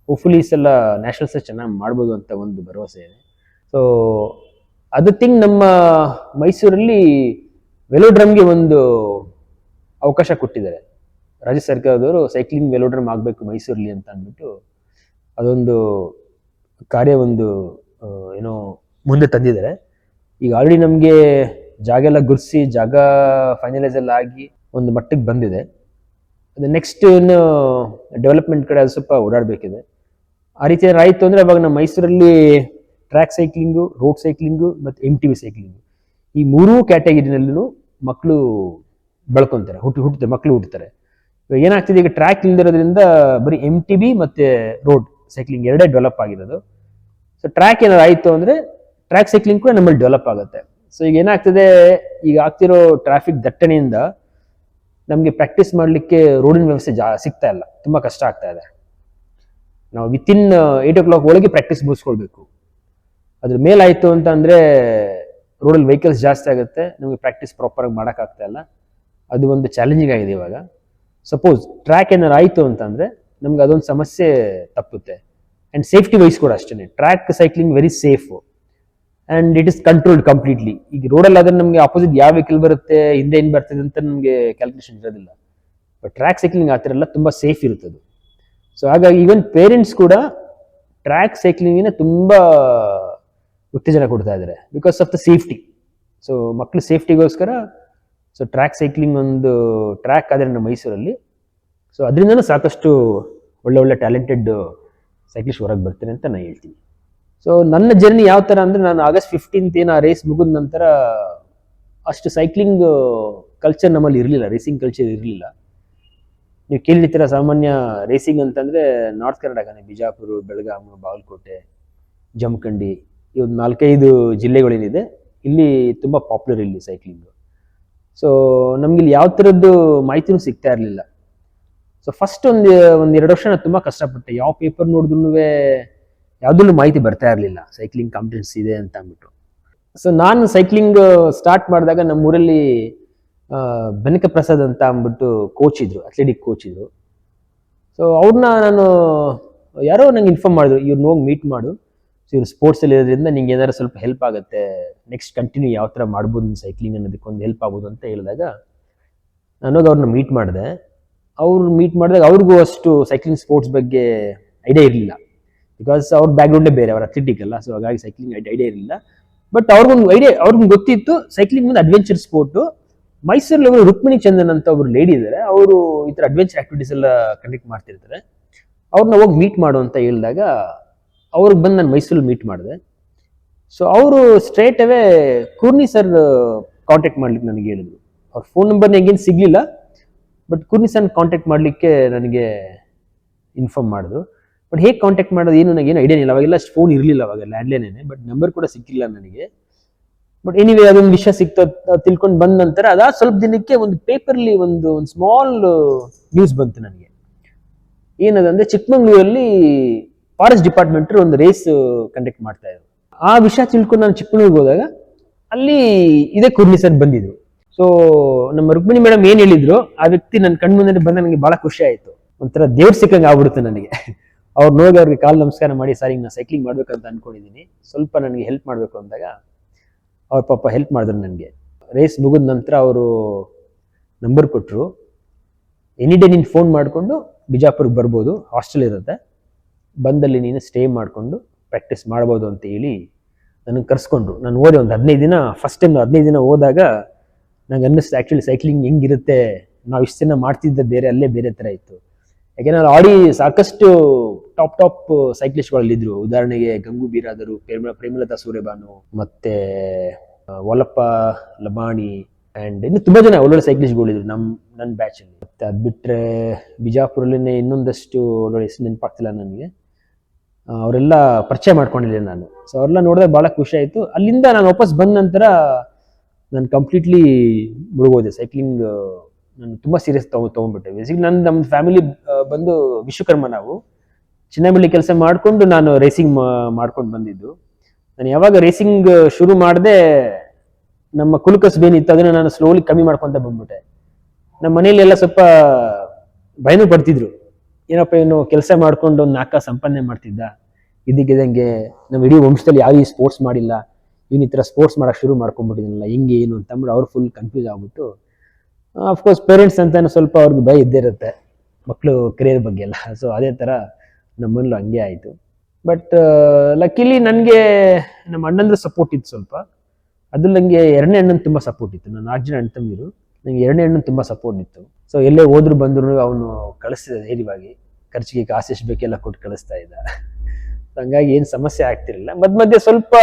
ಹೋಪ್ಫುಲಿ ಈ ಸಲ ನ್ಯಾಷನಲ್ಸ್ ಚೆನ್ನಾಗಿ ಮಾಡ್ಬೋದು ಅಂತ ಒಂದು ಭರವಸೆ ಇದೆ. ಸೊ ಅದು ಥಿಂಗ್ ನಮ್ಮ ಮೈಸೂರಲ್ಲಿ ವೆಲೋಡ್ರಮ್ಗೆ ಒಂದು ಅವಕಾಶ ಕೊಟ್ಟಿದ್ದಾರೆ. ರಾಜ್ಯ ಸರ್ಕಾರದವರು ಸೈಕ್ಲಿಂಗ್ ವೆಲೋಡ್ರಮ್ ಆಗಬೇಕು ಮೈಸೂರಲ್ಲಿ ಅಂತ ಅಂದ್ಬಿಟ್ಟು ಅದೊಂದು ಕಾರ್ಯ ಏನೋ ಮುಂದೆ ತಂದಿದ್ದಾರೆ. ಈಗ ಆಲ್ರೆಡಿ ನಮಗೆ ಜಾಗ ಎಲ್ಲ ಗುರ್ಸಿ, ಜಾಗ ಫೈನಲೈಸ್ ಎಲ್ಲ ಆಗಿ ಒಂದು ಮಟ್ಟಿಗೆ ಬಂದಿದೆ. ಅದು ನೆಕ್ಸ್ಟ್ ಇನ್ನು ಡೆವಲಪ್ಮೆಂಟ್ ಕಡೆ ಅದು ಸ್ವಲ್ಪ ಓಡಾಡಬೇಕಿದೆ. ಆ ರೀತಿ ಏನಾರು ಆಯಿತು ಅಂದರೆ ಅವಾಗ ನಮ್ಮ ಮೈಸೂರಲ್ಲಿ ಟ್ರ್ಯಾಕ್ ಸೈಕ್ಲಿಂಗು, ರೋಡ್ ಸೈಕ್ಲಿಂಗು ಮತ್ತು MTB ಸೈಕ್ಲಿಂಗು ಈ ಮೂರೂ ಕ್ಯಾಟಗರಿನಲ್ಲೂ ಮಕ್ಕಳು ಬೆಳ್ಕೊಂತಾರೆ, ಮಕ್ಕಳು ಹುಟ್ಟುತ್ತಾರೆ. ಇವಾಗ ಏನಾಗ್ತಿದೆ, ಈಗ ಟ್ರ್ಯಾಕ್ ಇಲ್ದಿರೋದ್ರಿಂದ ಬರೀ MTB ಮತ್ತೆ ರೋಡ್ ಸೈಕ್ಲಿಂಗ್ ಎರಡೇ ಡೆವಲಪ್ ಆಗಿರೋದು. ಸೊ ಟ್ರ್ಯಾಕ್ ಏನಾದ್ರು ಆಯಿತು ಅಂದರೆ ಟ್ರ್ಯಾಕ್ ಸೈಕ್ಲಿಂಗ್ ಕೂಡ ನಮ್ಮಲ್ಲಿ ಡೆವಲಪ್ ಆಗುತ್ತೆ. ಸೊ ಈಗ ಏನಾಗ್ತದೆ, ಈಗ ಆಗ್ತಿರೋ ಟ್ರಾಫಿಕ್ ದಟ್ಟಣೆಯಿಂದ ನಮಗೆ ಪ್ರಾಕ್ಟೀಸ್ ಮಾಡಲಿಕ್ಕೆ ರೋಡಿನ ವ್ಯವಸ್ಥೆ ಸಿಗ್ತಾ ಇಲ್ಲ, ತುಂಬ ಕಷ್ಟ ಆಗ್ತಾ ಇದೆ. ನಾವು ವಿತಿನ್ 8 o'clock ಒಳಗೆ ಪ್ರಾಕ್ಟೀಸ್ ಮುಗಿಸ್ಕೊಳ್ಬೇಕು. ಅದ್ರ ಮೇಲಾಯಿತು ಅಂತ ಅಂದರೆ ರೋಡಲ್ಲಿ ವೆಹಿಕಲ್ಸ್ ಜಾಸ್ತಿ ಆಗುತ್ತೆ, ನಮಗೆ ಪ್ರಾಕ್ಟೀಸ್ ಪ್ರಾಪರಾಗಿ ಮಾಡೋಕ್ಕಾಗ್ತಾ ಇಲ್ಲ. ಅದು ಒಂದು ಚಾಲೆಂಜಿಂಗ್ ಆಗಿದೆ ಇವಾಗ. ಸಪೋಸ್ ಟ್ರ್ಯಾಕ್ ಏನಾರು ಆಯಿತು ಅಂತಂದರೆ ನಮ್ಗೆ ಅದೊಂದು ಸಮಸ್ಯೆ ತಪ್ಪುತ್ತೆ. ಆ್ಯಂಡ್ ಸೇಫ್ಟಿ ವೈಸ್ ಕೂಡ ಅಷ್ಟೇ, track cycling very safe and it is controlled completely. ಈಗ ರೋಡಲ್ಲಿ ಆದರೆ ನಮಗೆ ಆಪೋಸಿಟ್ ಯಾವ ವೆಹಿಕಲ್ ಬರುತ್ತೆ, ಹಿಂದೆ ಏನು ಬರ್ತದೆ ಅಂತ ನಮಗೆ ಕ್ಯಾಲ್ಕುಲೇಷನ್ ಇರೋದಿಲ್ಲ. ಬಟ್ ಟ್ರ್ಯಾಕ್ ಸೈಕ್ಲಿಂಗ್ ಆ ಥರ ಎಲ್ಲ ತುಂಬ ಸೇಫ್ ಇರುತ್ತದೆ. ಸೊ ಹಾಗಾಗಿ ಈವನ್ ಪೇರೆಂಟ್ಸ್ ಕೂಡ ಟ್ರ್ಯಾಕ್ ಸೈಕ್ಲಿಂಗಿನ ತುಂಬ ಉತ್ತೇಜನ ಕೊಡ್ತಾ ಇದ್ದಾರೆ because of the safety. So ಮಕ್ಕಳು ಸೇಫ್ಟಿಗೋಸ್ಕರ ಸೊ ಟ್ರ್ಯಾಕ್ ಸೈಕ್ಲಿಂಗ್ ಒಂದು ಟ್ರ್ಯಾಕ್ ಆದರೆ ನಮ್ಮ ಮೈಸೂರಲ್ಲಿ. ಸೊ ಅದರಿಂದನೂ ಸಾಕಷ್ಟು ಒಳ್ಳೆ ಟ್ಯಾಲೆಂಟೆಡ್ ಸೈಕ್ಲಿಸ್ಟ್ ಹೊರಗೆ ಬರ್ತಾರೆ ಅಂತ ನಾನು ಹೇಳ್ತೀನಿ. ಸೊ ನನ್ನ ಜರ್ನಿ ಯಾವ ಥರ ಅಂದರೆ, ನಾನು August 15th ಏನೋ ರೇಸ್ ಮುಗಿದ ನಂತರ ಅಷ್ಟು ಸೈಕ್ಲಿಂಗ್ ಕಲ್ಚರ್ ನಮ್ಮಲ್ಲಿ ಇರಲಿಲ್ಲ, ರೇಸಿಂಗ್ ಕಲ್ಚರ್ ಇರಲಿಲ್ಲ. ನೀವು ಕೇಳಿರ್ತೀರ, ಸಾಮಾನ್ಯ ರೇಸಿಂಗ್ ಅಂತಂದರೆ ನಾರ್ತ್ ಕರ್ನಾಟಕನೇ, ಬಿಜಾಪುರ, ಬೆಳಗಾವಿ, ಬಾಗಲಕೋಟೆ, ಜಮಖಂಡಿ, ಈ ಒಂದು 4-5 ಜಿಲ್ಲೆಗಳೇನಿದೆ ಇಲ್ಲಿ ತುಂಬ ಪಾಪ್ಯುಲರ್ ಇಲ್ಲಿ ಸೈಕ್ಲಿಂಗು. ಸೊ ನಮ್ಗೆ ಇಲ್ಲಿ ಯಾವ ಥರದ್ದು ಮಾಹಿತಿನೂ ಸಿಗ್ತಾ ಇರಲಿಲ್ಲ. ಸೊ ಫಸ್ಟ್ ಒಂದು 2 ವರ್ಷ ನಾನು ತುಂಬ ಕಷ್ಟಪಟ್ಟೆ. ಯಾವ ಪೇಪರ್ ನೋಡಿದ್ರು ಯಾವುದನ್ನು ಮಾಹಿತಿ ಬರ್ತಾ ಇರಲಿಲ್ಲ, ಸೈಕ್ಲಿಂಗ್ ಕಾಂಪಿಟೇಷನ್ಸ್ ಇದೆ ಅಂತ ಅಂದ್ಬಿಟ್ಟು. ಸೊ ನಾನು ಸೈಕ್ಲಿಂಗ್ ಸ್ಟಾರ್ಟ್ ಮಾಡಿದಾಗ ನಮ್ಮೂರಲ್ಲಿ ಬೆನಕ ಪ್ರಸಾದ್ ಅಂತ ಅಂದ್ಬಿಟ್ಟು ಕೋಚ್ ಇದ್ರು, ಅಥ್ಲೆಟಿಕ್ ಕೋಚ್ ಇದ್ರು. ಸೊ ಅವ್ರನ್ನ ನಾನು ಯಾರೋ ನಂಗೆ ಇನ್ಫಾರ್ಮ್ ಮಾಡಿದ್ರು, ಇವ್ರನ್ನ ಹೋಗಿ ಮೀಟ್ ಮಾಡು, ಸೊ ಇವ್ರು ಸ್ಪೋರ್ಟ್ಸಲ್ಲಿ ಇರೋದ್ರಿಂದ ನಿಂಗೆ ಏನಾದ್ರು ಸ್ವಲ್ಪ ಹೆಲ್ಪ್ ಆಗುತ್ತೆ, ನೆಕ್ಸ್ಟ್ ಕಂಟಿನ್ಯೂ ಯಾವ ಥರ ಮಾಡ್ಬೋದು ಸೈಕ್ಲಿಂಗ್ ಅನ್ನೋದಕ್ಕೊಂದು ಹೆಲ್ಪ್ ಆಗ್ಬೋದು ಅಂತ ಹೇಳಿದಾಗ ನಾನು ಹೋಗಿ ಅವ್ರನ್ನ ಮೀಟ್ ಮಾಡಿದೆ. ಅವ್ರಿಗೂ ಅಷ್ಟು ಸೈಕ್ಲಿಂಗ್ ಸ್ಪೋರ್ಟ್ಸ್ ಬಗ್ಗೆ ಐಡಿಯಾ ಇರಲಿಲ್ಲ, ಬಿಕಾಸ್ ಅವ್ರ ಬ್ಯಾಕ್ಗ್ರೌಂಡೇ ಬೇರೆ, ಅವ್ರ ಅಥ್ಲೆಟಿಕ್ ಅಲ್ಲ. ಸೊ ಹಾಗಾಗಿ ಸೈಕ್ಲಿಂಗ್ ಐಡಿಯಾ ಇರಲಿಲ್ಲ. ಬಟ್ ಅವ್ರಿಗೊಂದು ಗೊತ್ತಿತ್ತು ಸೈಕ್ಲಿಂಗ್ ಒಂದು ಅಡ್ವೆಂಚರ್ ಸ್ಪೋರ್ಟು. ಮೈಸೂರಲ್ಲಿ ಅವರು ರುಕ್ಮಿಣಿ ಚಂದನ್ ಅಂತ ಒಬ್ರು ಲೇಡಿ ಇದ್ದಾರೆ, ಅವರು ಈ ಥರ ಅಡ್ವೆಂಚರ್ ಆಕ್ಟಿವಿಟೀಸ್ ಎಲ್ಲ ಕಂಡಕ್ಟ್ ಮಾಡ್ತಿರ್ತಾರೆ. ಅವ್ರನ್ನ ಹೋಗಿ ಮೀಟ್ ಮಾಡು ಅಂತ ಹೇಳಿದಾಗ ಅವ್ರಿಗೆ ಬಂದು ನಾನು ಮೈಸೂರಲ್ಲಿ ಮೀಟ್ ಮಾಡಿದೆ. ಸೊ ಅವರು ಸ್ಟ್ರೇಟ್ ಅವೇ ಕೂರ್ನಿ ಸರ್ ಕಾಂಟ್ಯಾಕ್ಟ್ ಮಾಡ್ಲಿಕ್ಕೆ ನನಗೆ ಹೇಳಿದ್ರು. ಅವ್ರ ಫೋನ್ ನಂಬರ್ ನನಗೇನು ಸಿಗಲಿಲ್ಲ, ಬಟ್ ಕೂರ್ನಿ ಸರ್ ಕಾಂಟ್ಯಾಕ್ಟ್ ಮಾಡಲಿಕ್ಕೆ ನನಗೆ ಇನ್ಫಾರ್ಮ್ ಮಾಡಿದ್ರು. ಬಟ್ ಹೇಗೆ ಕಾಂಟ್ಯಾಕ್ಟ್ ಮಾಡೋದು ಏನು ನನಗೇನು ಐಡಿಯಾ ಇಲ್ಲ, ಅವಾಗೆಲ್ಲ ಅಷ್ಟು ಫೋನ್ ಇರಲಿಲ್ಲ, ಅವಾಗ ಲ್ಯಾಂಡ್ಲೈನೇ, ಬಟ್ ನಂಬರ್ ಕೂಡ ಸಿಕ್ಕಿಲ್ಲ ನನಗೆ. ಬಟ್ ಎನಿವೇ ಅದೊಂದು ವಿಷಯ ಸಿಕ್ತ ತಿಳ್ಕೊಂಡು ಬಂದ ನಂತರ ಅದಾದ ಸ್ವಲ್ಪ ದಿನಕ್ಕೆ ಒಂದು ಪೇಪರ್ಲಿ ಒಂದು ಸ್ಮಾಲ್ ನ್ಯೂಸ್ ಬಂತು ನನಗೆ. ಏನದಂದ್ರೆ, ಚಿಕ್ಕಮಂಗ್ಳೂರಲ್ಲಿ ಫಾರೆಸ್ಟ್ ಡಿಪಾರ್ಟ್ಮೆಂಟ್ ಒಂದು ರೇಸ್ ಕಂಡಕ್ಟ್ ಮಾಡ್ತಾ ಇದ್ರು. ಆ ವಿಷಯ ತಿಳ್ಕೊಂಡು ನಾನು ಚಿಕ್ಕಮಂಗ್ಳೂರಿಗೆ ಹೋದಾಗ ಅಲ್ಲಿ ಇದೇ ಕೂರ್ನಿ ಸರ್ ಬಂದಿದ್ರು. ಸೊ ನಮ್ಮ ರುಕ್ಮಿಣಿ ಮೇಡಮ್ ಏನ್ ಹೇಳಿದ್ರು, ಆ ವ್ಯಕ್ತಿ ನನ್ನ ಕಣ್ಣು ಮುಂದೆ ಬಂದ ನನಗೆ ಬಹಳ ಖುಷಿ ಆಯ್ತು, ಒಂಥರ ದೇವ್ರ ಸಿಕ್ಕಂಗೆ ಆಗ್ಬಿಡುತ್ತೆ ನನಗೆ. ಅವ್ರು ನೋಡಿ ಅವ್ರಿಗೆ ಕಾಲು ನಮಸ್ಕಾರ ಮಾಡಿ, ಸರ್ ಹಿಂಗೆ ನಾನು ಸೈಕ್ಲಿಂಗ್ ಮಾಡ್ಬೇಕಂತ ಅನ್ಕೊಂಡಿದ್ದೀನಿ, ಸ್ವಲ್ಪ ನನಗೆ ಹೆಲ್ಪ್ ಮಾಡಬೇಕು ಅಂದಾಗ ಅವ್ರ ಪಾಪ ಹೆಲ್ಪ್ ಮಾಡಿದ್ರು ನನಗೆ. ರೇಸ್ ಮುಗಿದ ನಂತರ ಅವರು ನಂಬರ್ ಕೊಟ್ಟರು, ಎನಿ ಡೇ ನೀನು ಫೋನ್ ಮಾಡಿಕೊಂಡು ಬಿಜಾಪುರ್ಗೆ ಬರ್ಬೋದು, ಹಾಸ್ಟೆಲ್ ಇರುತ್ತೆ, ಬಂದಲ್ಲಿ ನೀನು ಸ್ಟೇ ಮಾಡಿಕೊಂಡು ಪ್ರಾಕ್ಟೀಸ್ ಮಾಡ್ಬೋದು ಅಂತ ಹೇಳಿ ನನಗೆ ಕರ್ಸ್ಕೊಂಡ್ರು. ನಾನು ಓದಿ ಒಂದು 15 ದಿನ, ಫಸ್ಟ್ ಟೈಮ್ 15 ದಿನ ಹೋದಾಗ ನಂಗೆ ಅನ್ನಿಸ್ತು ಆ್ಯಕ್ಚುಲಿ ಸೈಕ್ಲಿಂಗ್ ಹೆಂಗಿರುತ್ತೆ, ನಾವು ಇಷ್ಟು ದಿನ ಮಾಡ್ತಿದ್ದ ಬೇರೆ, ಅಲ್ಲೇ ಬೇರೆ ಥರ ಇತ್ತು. ಯಾಕೆಂದ್ರೆ ಆಡಿ ಸಾಕಷ್ಟು ಟಾಪ್ ಸೈಕ್ಲಿಸ್ಟ್ಗಳಲ್ಲಿದ್ದರು. ಉದಾಹರಣೆಗೆ ಗಂಗು ಬೀರಾದರು, ಪ್ರೇಮಲತಾ ಸೂರ್ಯಬಾನು, ಮತ್ತೆ ವಲ್ಲಪ್ಪ ಲಮಾಣಿ, ಆ್ಯಂಡ್ ಇನ್ನು ತುಂಬ ಜನ ಒಳ್ಳೊಳ್ಳೆ ಸೈಕ್ಲಿಸ್ಟ್ಗಳಿದ್ರು ನನ್ನ ಬ್ಯಾಚಲ್ಲಿ. ಮತ್ತು ಅದು ಬಿಟ್ಟರೆ ಬಿಜಾಪುರಲ್ಲೇ ಇನ್ನೊಂದಷ್ಟು ಒಳ್ಳೊಳ್ಳೆ ಹೆಸರು ನೆನಪಾಗ್ತಿಲ್ಲ ನನಗೆ, ಅವರೆಲ್ಲ ಪರಿಚಯ ಮಾಡ್ಕೊಂಡಿದ್ದೆ ನಾನು. ಸೊ ಅವರೆಲ್ಲ ನೋಡಿದಾಗ ಭಾಳ ಖುಷಿ ಆಯಿತು. ಅಲ್ಲಿಂದ ನಾನು ವಾಪಸ್ ಬಂದ ನಂತರ ನಾನು ಕಂಪ್ಲೀಟ್ಲಿ ಮುಳುಗೋದೆ ಸೈಕ್ಲಿಂಗ್. ನಾನು ತುಂಬ ಸೀರಿಯಸ್ ತೊಗೊಂಡ್ಬಿಟ್ಟೆ. ಬೇಸಿಕ್ಲಿ ನಮ್ಮ ಫ್ಯಾಮಿಲಿ ಬಂದು ವಿಶ್ವಕರ್ಮ, ನಾವು ಚಿನ್ನಬಳ್ಳಿ ಕೆಲಸ ಮಾಡಿಕೊಂಡು ನಾನು ರೇಸಿಂಗ್ ಮಾಡ್ಕೊಂಡು ಬಂದಿದ್ದು. ನಾನು ಯಾವಾಗ ರೇಸಿಂಗ್ ಶುರು ಮಾಡಿದೆ, ನಮ್ಮ ಕುಲಕಸಬೇನಿತ್ತು, ಅದನ್ನು ನಾನು ಸ್ಲೋಲಿ ಕಮ್ಮಿ ಮಾಡ್ಕೊತ ಬಂದ್ಬಿಟ್ಟೆ. ನಮ್ಮ ಮನೇಲಿ ಎಲ್ಲ ಸ್ವಲ್ಪ ಭಯನೂ ಪಡ್ತಿದ್ರು, ಏನಪ್ಪ ಏನು ಕೆಲಸ ಮಾಡ್ಕೊಂಡು ಒಂದು 4 ಸಂಪಾದನೆ ಮಾಡ್ತಿದ್ದ, ಇದಕ್ಕಿದಂಗೆ ನಮ್ಮ ಇಡೀ ವಂಶದಲ್ಲಿ ಯಾವ ಸ್ಪೋರ್ಟ್ಸ್ ಮಾಡಿಲ್ಲ, ಇವನು ಈ ಥರ ಸ್ಪೋರ್ಟ್ಸ್ ಮಾಡೋಕೆ ಶುರು ಮಾಡ್ಕೊಂಡ್ಬಿಟ್ಟಿದ್ನಲ್ಲ, ಹೆಂಗೆ ಏನು ಅಂತಂದ್ಬಿಟ್ಟು ಅವ್ರು ಫುಲ್ ಕನ್ಫ್ಯೂಸ್ ಆಗ್ಬಿಟ್ಟು, ಅಫ್ಕೋರ್ಸ್ ಪೇರೆಂಟ್ಸ್ ಅಂತ ಸ್ವಲ್ಪ ಅವ್ರಿಗೆ ಭಯ ಇದ್ದೇ ಇರುತ್ತೆ ಮಕ್ಕಳು ಕೆರಿಯರ್ ಬಗ್ಗೆ ಎಲ್ಲ. ಸೊ ಅದೇ ಥರ ನಮ್ಮಲ್ಲೂ ಹಂಗೆ ಆಯಿತು. ಬಟ್ ಲಕ್ಕಿಲಿ ನನಗೆ ನಮ್ಮ ಅಣ್ಣಂದ್ರ ಸಪೋರ್ಟ್ ಇತ್ತು ಸ್ವಲ್ಪ. ಅದು ನನಗೆ 2ನೇ ಅಣ್ಣನ ತುಂಬ ಸಪೋರ್ಟ್ ಇತ್ತು. ನಾನು 4 ಜನ ಅಣ್ಣ ತಮ್ಮಂದಿರು, ನನಗೆ 2ನೇ ಅಣ್ಣನ ತುಂಬ ಸಪೋರ್ಟ್ ಇತ್ತು. ಸೊ ಎಲ್ಲೇ ಹೋದ್ರು ಬಂದ್ರು ಅವನು ಕಳಿಸ್ತಿದ್ದ ಧೈರ್ಯವಾಗಿ, ಖರ್ಚಿಗೆ ಕಾಸು ಎಷ್ಟು ಬೇಕೆಲ್ಲ ಕೊಟ್ಟು ಕಳಿಸ್ತಾ ಇದ್ದ. ಹಂಗಾಗಿ ಏನು ಸಮಸ್ಯೆ ಆಗ್ತಿರಲಿಲ್ಲ. ಮಧ್ಯೆ ಸ್ವಲ್ಪ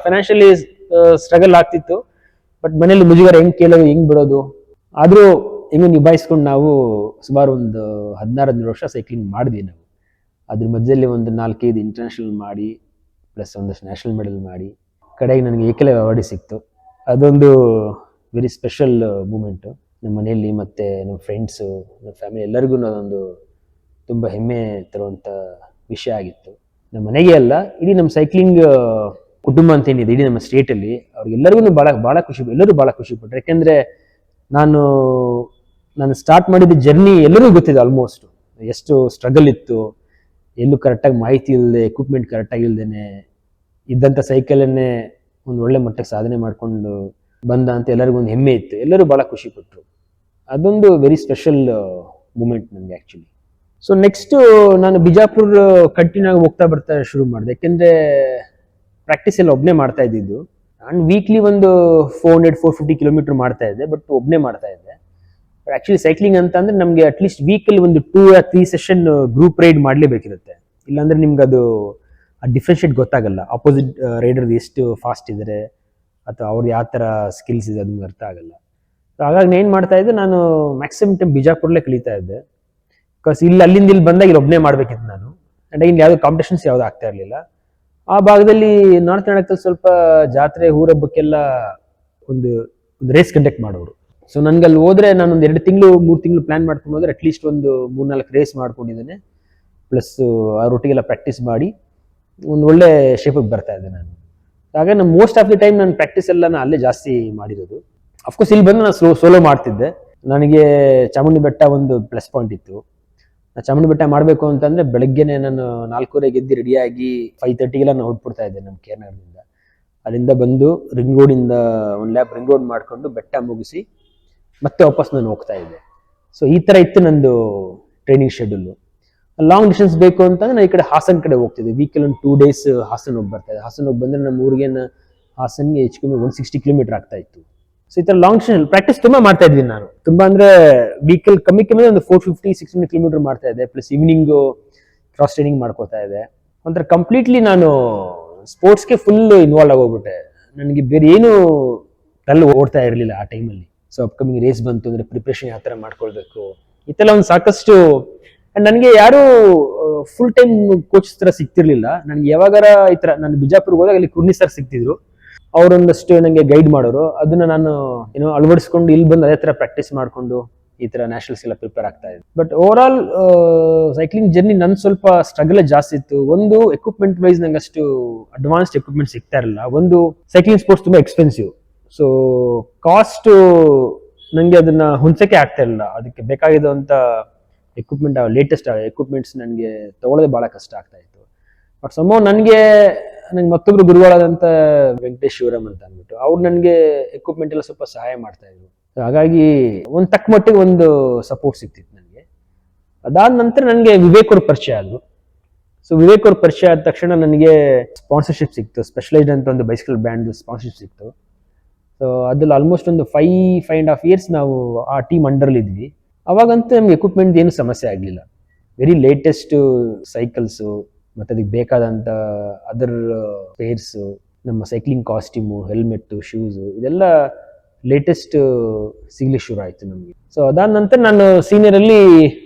ಫೈನಾನ್ಷಿಯಲಿ ಸ್ಟ್ರಗಲ್ ಆಗ್ತಿತ್ತು. ಬಟ್ ಮನೇಲಿ ಮುಜುಗರ ಹೆಂಗೆ ಕೇಳೋದು, ಹೆಂಗೆ ಬಿಡೋದು, ಆದರೂ ಹೆಂಗೂ ನಿಭಾಯಿಸ್ಕೊಂಡು ನಾವು ಸುಮಾರು ಒಂದು 16 ವರ್ಷ ಸೈಕ್ಲಿಂಗ್ ಮಾಡಿದ್ವಿ ನಾವು. ಅದ್ರ ಮಧ್ಯದಲ್ಲಿ ಒಂದು 4-5 ಇಂಟರ್ನ್ಯಾಷನಲ್ ಮಾಡಿ, ಪ್ಲಸ್ ಒಂದಷ್ಟು ನ್ಯಾಷನಲ್ ಮೆಡಲ್ ಮಾಡಿ, ಕಡೆಗೆ ನನಗೆ ಏಕಲವ್ಯ ಅವಾರ್ಡ್ ಸಿಕ್ತು. ಅದೊಂದು ವೆರಿ ಸ್ಪೆಷಲ್ ಮೂಮೆಂಟು ನಮ್ಮ ಮನೆಯಲ್ಲಿ, ಮತ್ತು ನಮ್ಮ ಫ್ರೆಂಡ್ಸು, ನಮ್ಮ ಫ್ಯಾಮಿಲಿ ಎಲ್ಲರಿಗೂ ಅದೊಂದು ತುಂಬ ಹೆಮ್ಮೆ ತರುವಂಥ ವಿಷಯ ಆಗಿತ್ತು. ನಮ್ಮ ಮನೆಗೆ ಅಲ್ಲ, ಇಡೀ ನಮ್ಮ ಸೈಕ್ಲಿಂಗ್ ಕುಟುಂಬ ಅಂತ ಏನಿದೆ ಇಡೀ ನಮ್ಮ ಸ್ಟೇಟಲ್ಲಿ, ಅವ್ರಿಗೆಲ್ಲರಿಗೂ ಭಾಳ ಖುಷಿ, ಎಲ್ಲರೂ ಭಾಳ ಖುಷಿ ಪಟ್ಟರು. ಯಾಕೆಂದರೆ ನಾನು ಸ್ಟಾರ್ಟ್ ಮಾಡಿದ ಜರ್ನಿ ಎಲ್ಲರಿಗೂ ಗೊತ್ತಿದೆ ಆಲ್ಮೋಸ್ಟ್, ಎಷ್ಟು ಸ್ಟ್ರಗಲ್ ಇತ್ತು, ಎಲ್ಲೂ ಕರೆಕ್ಟಾಗಿ ಮಾಹಿತಿ ಇಲ್ಲದೆ, ಎಕ್ವಿಪ್ಮೆಂಟ್ ಕರೆಕ್ಟಾಗಿ ಇಲ್ಲದೇ ಇದ್ದಂಥ ಸೈಕಲನ್ನೇ ಒಂದು ಒಳ್ಳೆ ಮಟ್ಟಕ್ಕೆ ಸಾಧನೆ ಮಾಡಿಕೊಂಡು ಬಂದ ಅಂತ ಎಲ್ಲರಿಗೂ ಒಂದು ಹೆಮ್ಮೆ ಇತ್ತು. ಎಲ್ಲರೂ ಭಾಳ ಖುಷಿ ಪಟ್ಟರು. ಅದೊಂದು ವೆರಿ ಸ್ಪೆಷಲ್ ಮೂಮೆಂಟ್ ನನಗೆ ಆ್ಯಕ್ಚುಲಿ. ಸೊ ನೆಕ್ಸ್ಟು ನಾನು ಬಿಜಾಪುರ ಕಂಟಿನ್ಯೂ ಆಗಿ ಹೋಗ್ತಾ ಬರ್ತಾ ಶುರು ಮಾಡಿದೆ. ಯಾಕೆಂದರೆ ಪ್ರಾಕ್ಟೀಸ್ ಎಲ್ಲ ಒಬ್ಬನೇ ಮಾಡ್ತಾ ಇದ್ದಿದ್ದು. ನಾನು ವೀಕ್ಲಿ ಒಂದು 400-450 ಕಿಲೋಮೀಟರ್ ಮಾಡ್ತಾ ಇದ್ದೆ, ಬಟ್ ಒಬ್ಬನೇ ಮಾಡ್ತಾ ಇದ್ದೆ. ಆಕ್ಚುಲಿ ಸೈಕ್ಲಿಂಗ್ ಅಂತ ಅಂದ್ರೆ ನಮಗೆ ಅಟ್ಲೀಸ್ಟ್ ವೀಕಲ್ಲಿ ಒಂದು 2 or 3 ಸೆಷನ್ ಗ್ರೂಪ್ ರೈಡ್ ಮಾಡಲೇಬೇಕಿರುತ್ತೆ. ಇಲ್ಲಾಂದ್ರೆ ನಿಮ್ಗೆ ಅದು ಆ ಡಿಫ್ರೆನ್ಷಿಯೇಟ್ ಗೊತ್ತಾಗಲ್ಲ. ಆಪೋಸಿಟ್ ರೈಡರ್ ಎಷ್ಟು ಫಾಸ್ಟ್ ಇದ್ದಾರೆ ಅಥವಾ ಅವ್ರು ಯಾವ ಥರ ಸ್ಕಿಲ್ಸ್ ಇದೆ ಅದು ಅರ್ಥ ಆಗಲ್ಲ. ಹಾಗಾಗಿ ನಾನು ಏನು ಮಾಡ್ತಾ ಇದ್ದೆ, ನಾನು ಮ್ಯಾಕ್ಸಿಮಮ್ ಟೈಮ್ ಬಿಜಾಪುರಲ್ಲೇ ಕಳೀತಾ ಇದ್ದೆ. ಬಿಕಾಸ್ ಅಲ್ಲಿಂದ ಇಲ್ಲಿ ಬಂದಾಗ ಇಲ್ಲಿ ಒಬ್ಬನೇ ಮಾಡ್ಬೇಕಿತ್ತು ನಾನು. ಆ್ಯಂಡ್ ಇಲ್ಲಿ ಯಾವುದೋ ಕಾಂಪಿಟೇಷನ್ಸ್ ಯಾವುದು ಆಗ್ತಾ ಇರಲಿಲ್ಲ. ಆ ಭಾಗದಲ್ಲಿ ನಾರ್ತ್ ಕರ್ನಾಟಕದಲ್ಲಿ ಸ್ವಲ್ಪ ಜಾತ್ರೆ ಊರಬ್ಬಕ್ಕೆಲ್ಲ ಒಂದು ರೇಸ್ ಕಂಡಕ್ಟ್ ಮಾಡೋರು. ಸೊ ನನ್ಗೆ ಅಲ್ಲಿ ಹೋದ್ರೆ ನಾನು ಒಂದು 2-3 ತಿಂಗಳು ಪ್ಲಾನ್ ಮಾಡ್ಕೊಂಡು ಹೋದ್ರೆ ಅಟ್ಲೀಸ್ಟ್ ಒಂದು 3-4 ರೇಸ್ ಮಾಡ್ಕೊಂಡಿದ್ದೇನೆ. ಪ್ಲಸ್ ಆ ರೊಟ್ಟಿಗೆಲ್ಲ ಪ್ರಾಕ್ಟೀಸ್ ಮಾಡಿ ಒಂದು ಒಳ್ಳೆ ಶೇಪಿಗೆ ಬರ್ತಾ ಇದ್ದೆ ನಾನು. ಹಾಗೆ ನಾನು ಮೋಸ್ಟ್ ಆಫ್ ದಿ ಟೈಮ್ ನಾನು ಪ್ರಾಕ್ಟೀಸ್ ಎಲ್ಲ ನಾನು ಅಲ್ಲೇ ಜಾಸ್ತಿ ಮಾಡಿರೋದು. ಅಫ್ಕೋರ್ಸ್ ಇಲ್ಲಿ ಬಂದು ನಾನು ಸೋಲೋ ಮಾಡ್ತಿದ್ದೆ. ನನಗೆ ಚಾಮುಂಡಿ ಬೆಟ್ಟ ಒಂದು ಪ್ಲಸ್ ಪಾಯಿಂಟ್ ಇತ್ತು. ಚಾಮುಂಡಿ ಬೆಟ್ಟ ಮಾಡಬೇಕು ಅಂತಂದ್ರೆ ಬೆಳಗ್ಗೆನೆ ನಾನು 4:30 ಎದ್ದು ರೆಡಿಯಾಗಿ 5:30ಗೆಲ್ಲ ನಾನು ಹೊರಟ್ಬಿಡ್ತಾ ಇದ್ದೆ ನಮ್ಮ ಕೇರ್ನಗರದಿಂದ. ಅಲ್ಲಿಂದ ಬಂದು ರಿಂಗ್ ರೋಡಿಂದ ಒಂದು ಲ್ಯಾಪ್ ರಿಂಗ್ ರೋಡ್ ಮಾಡಿಕೊಂಡು ಬೆಟ್ಟ ಮುಗಿಸಿ ಮತ್ತೆ ವಾಪಸ್ ನಾನು ಹೋಗ್ತಾ ಇದ್ದೆ. ಸೊ ಈ ಥರ ಇತ್ತು ನಂದು ಟ್ರೈನಿಂಗ್ ಶೆಡ್ಯೂಲು. ಲಾಂಗ್ ಡಿಸ್ಟೆನ್ಸ್ ಬೇಕು ಅಂತಂದ್ರೆ ನಾನು ಈ ಕಡೆ ಹಾಸನ್ ಕಡೆ ಹೋಗ್ತಿದ್ದೆ. ವೀಕಲ್ಲಿ ಒಂದು 2 days ಹಾಸನ್ ಹೋಗಿ ಬರ್ತಾ ಇದ್ದೆ. ಹಾಸನ್ ಹೋಗಿ ಬಂದರೆ ನಮ್ಮ ಊರಿಗೆ ಹಾಸನ್ಗೆ ಹೆಚ್ಚು ಕಮ್ಮಿ 160 ಕಿಲೋಮೀಟರ್ ಆಗ್ತಾ ಇತ್ತು. ಸೊ ಈ ಥರ ಲಾಂಗ್ ಡಿಸ್ಟೆನ್ಸ್ ಪ್ರಾಕ್ಟೀಸ್ ತುಂಬ ಮಾಡ್ತಾ ಇದ್ವಿ ನಾನು. ತುಂಬಾ ಅಂದರೆ ವೀಕಲ್ ಕಮ್ಮಿ ಒಂದು 450-600 ಕಿಲೋಮೀಟರ್ ಮಾಡ್ತಾ ಇದ್ದೆ. ಪ್ಲಸ್ ಈವ್ನಿಂಗು ಕ್ರಾಸ್ ಟ್ರೈನಿಂಗ್ ಮಾಡ್ಕೋತಾ ಇದ್ದೆ. ಒಂಥರ ಕಂಪ್ಲೀಟ್ಲಿ ನಾನು ಸ್ಪೋರ್ಟ್ಸ್ಗೆ ಫುಲ್ ಇನ್ವಾಲ್ವ್ ಆಗೋಗ್ಬಿಟ್ಟೆ. ನನಗೆ ಬೇರೆ ಏನು ತಲೆ ಓಡ್ತಾ ಇರಲಿಲ್ಲ ಆ ಟೈಮಲ್ಲಿ. ಸೊ ಅಪ್ಕಮಿಂಗ್ ರೇಸ್ ಬಂತು ಅಂದರೆ ಪ್ರಿಪ್ರೇಷನ್ ಯಾವ ಥರ ಮಾಡ್ಕೊಳ್ಬೇಕು ಈ ಥರ ಒಂದು ಸಾಕಷ್ಟು. ಆ್ಯಂಡ್ ನನಗೆ ಯಾರು ಫುಲ್ ಟೈಮ್ ಕೋಚಸ್ ಥರ ಸಿಗ್ತಿರ್ಲಿಲ್ಲ. ನನಗೆ ಯಾವಾಗಾರ ಈ ಥರ ನಾನು ಬಿಜಾಪುರ್ಗೆ ಹೋದಾಗ ಅಲ್ಲಿ ಕುರ್ನಿ ಸರ್ ಸಿಗ್ತಿದ್ರು. ಅವರೊಂದಷ್ಟು ನನಗೆ ಗೈಡ್ ಮಾಡೋರು. ಅದನ್ನ ನಾನು ಅಳವಡಿಸ್ಕೊಂಡು ಇಲ್ಲಿ ಬಂದು ಅದೇ ಥರ ಪ್ರಾಕ್ಟೀಸ್ ಮಾಡಿಕೊಂಡು ಈ ಥರ ನ್ಯಾಷನಲ್ಸ್ ಎಲ್ಲ ಪ್ರಿಪೇರ್ ಆಗ್ತಾ ಇದ್ದೆ. But over all cycling journey ನನ್ನ ಸ್ವಲ್ಪ ಸ್ಟ್ರಗಲ್ ಜಾಸ್ತಿ ಇತ್ತು. ಒಂದು ಎಕ್ವಿಪ್ಮೆಂಟ್ ವೈಸ್ ನಂಗೆ ಅಷ್ಟು ಅಡ್ವಾನ್ಸ್ಡ್ ಎಕ್ವಿಪ್ಮೆಂಟ್ ಸಿಗ್ತಾ ಇರಲಿಲ್ಲ. ಒಂದು ಸೈಕ್ಲಿಂಗ್ ಸ್ಪೋರ್ಟ್ಸ್ ತುಂಬ ಎಕ್ಸ್ಪೆನ್ಸಿವ್. ಸೊ ಕಾಸ್ಟ್ ನನಗೆ ಅದನ್ನ ಹೊಂದಕ್ಕೆ ಆಗ್ತಾ ಇರಲಿಲ್ಲ. ಅದಕ್ಕೆ ಬೇಕಾಗಿರುವಂಥ ಎಕ್ವಿಪ್ಮೆಂಟ್ ಲೇಟೆಸ್ಟ್ ಎಕ್ವಿಪ್ಮೆಂಟ್ಸ್ ನನಗೆ ತಗೊಳ್ಳೋದೇ ಭಾಳ ಕಷ್ಟ ಆಗ್ತಾ ಇತ್ತು. ಬಟ್ ಸಮ ನಂಗೆ ಮತ್ತೊಬ್ರು ಗುರುಗಳಾದಂಥ ವೆಂಕಟೇಶ್ ಶಿವರಾಮ್ ಅಂತ ಅಂದ್ಬಿಟ್ಟು ಅವ್ರು ನನಗೆ ಎಕ್ವಿಪ್ಮೆಂಟ್ ಎಲ್ಲ ಸ್ವಲ್ಪ ಸಹಾಯ ಮಾಡ್ತಾ ಇದ್ರು. ಹಾಗಾಗಿ ಒಂದು ತಕ್ಕ ಮಟ್ಟಿಗೆ ಒಂದು ಸಪೋರ್ಟ್ ಸಿಗ್ತಿತ್ತು ನನಗೆ. ಅದಾದ ನಂತರ ನನಗೆ ವಿವೇಕ್ ಅವ್ರ ಪರಿಚಯ ಆದ್ರು. ಸೊ ವಿವೇಕ್ ಅವ್ರ ಪರಿಚಯ ಆದ ತಕ್ಷಣ ನನಗೆ ಸ್ಪಾನ್ಸರ್ಶಿಪ್ ಸಿಕ್ತು. ಸ್ಪೆಷಲೈಸ್ಡ್ ಅಂತ ಒಂದು ಬೈಸಿಕಲ್ ಬ್ರ್ಯಾಂಡ್ ಸ್ಪಾನ್ಸರ್ಶಿಪ್ ಸಿಕ್ತು. ಸೊ ಅದ್ರಲ್ಲಿ ಆಲ್ಮೋಸ್ಟ್ ಒಂದು 5.5 years ನಾವು ಆ ಟೀಮ್ ಅಂಡರ್ಲಿ ಇದ್ವಿ. ಅವಾಗಂತೂ ನಮ್ಗೆ ಎಕ್ವಿಪ್ಮೆಂಟ್ ಏನು ಸಮಸ್ಯೆ ಆಗಲಿಲ್ಲ. ವೆರಿ ಲೇಟೆಸ್ಟ್ ಸೈಕಲ್ಸು ಮತ್ತು ಅದಕ್ಕೆ ಬೇಕಾದಂಥ ಅದರ್ ಪೇರ್ಸು, ನಮ್ಮ ಸೈಕ್ಲಿಂಗ್ ಕಾಸ್ಟ್ಯೂಮು, ಹೆಲ್ಮೆಟ್ಟು, ಶೂಸು ಇದೆಲ್ಲ ಲೇಟೆಸ್ಟ್ ಸಿಗ್ಲಿಕ್ಕೆ ಶುರು ಆಯಿತು ನಮಗೆ. ಸೊ ಅದಾದ ನಂತರ ನಾನು ಸೀನಿಯರಲ್ಲಿ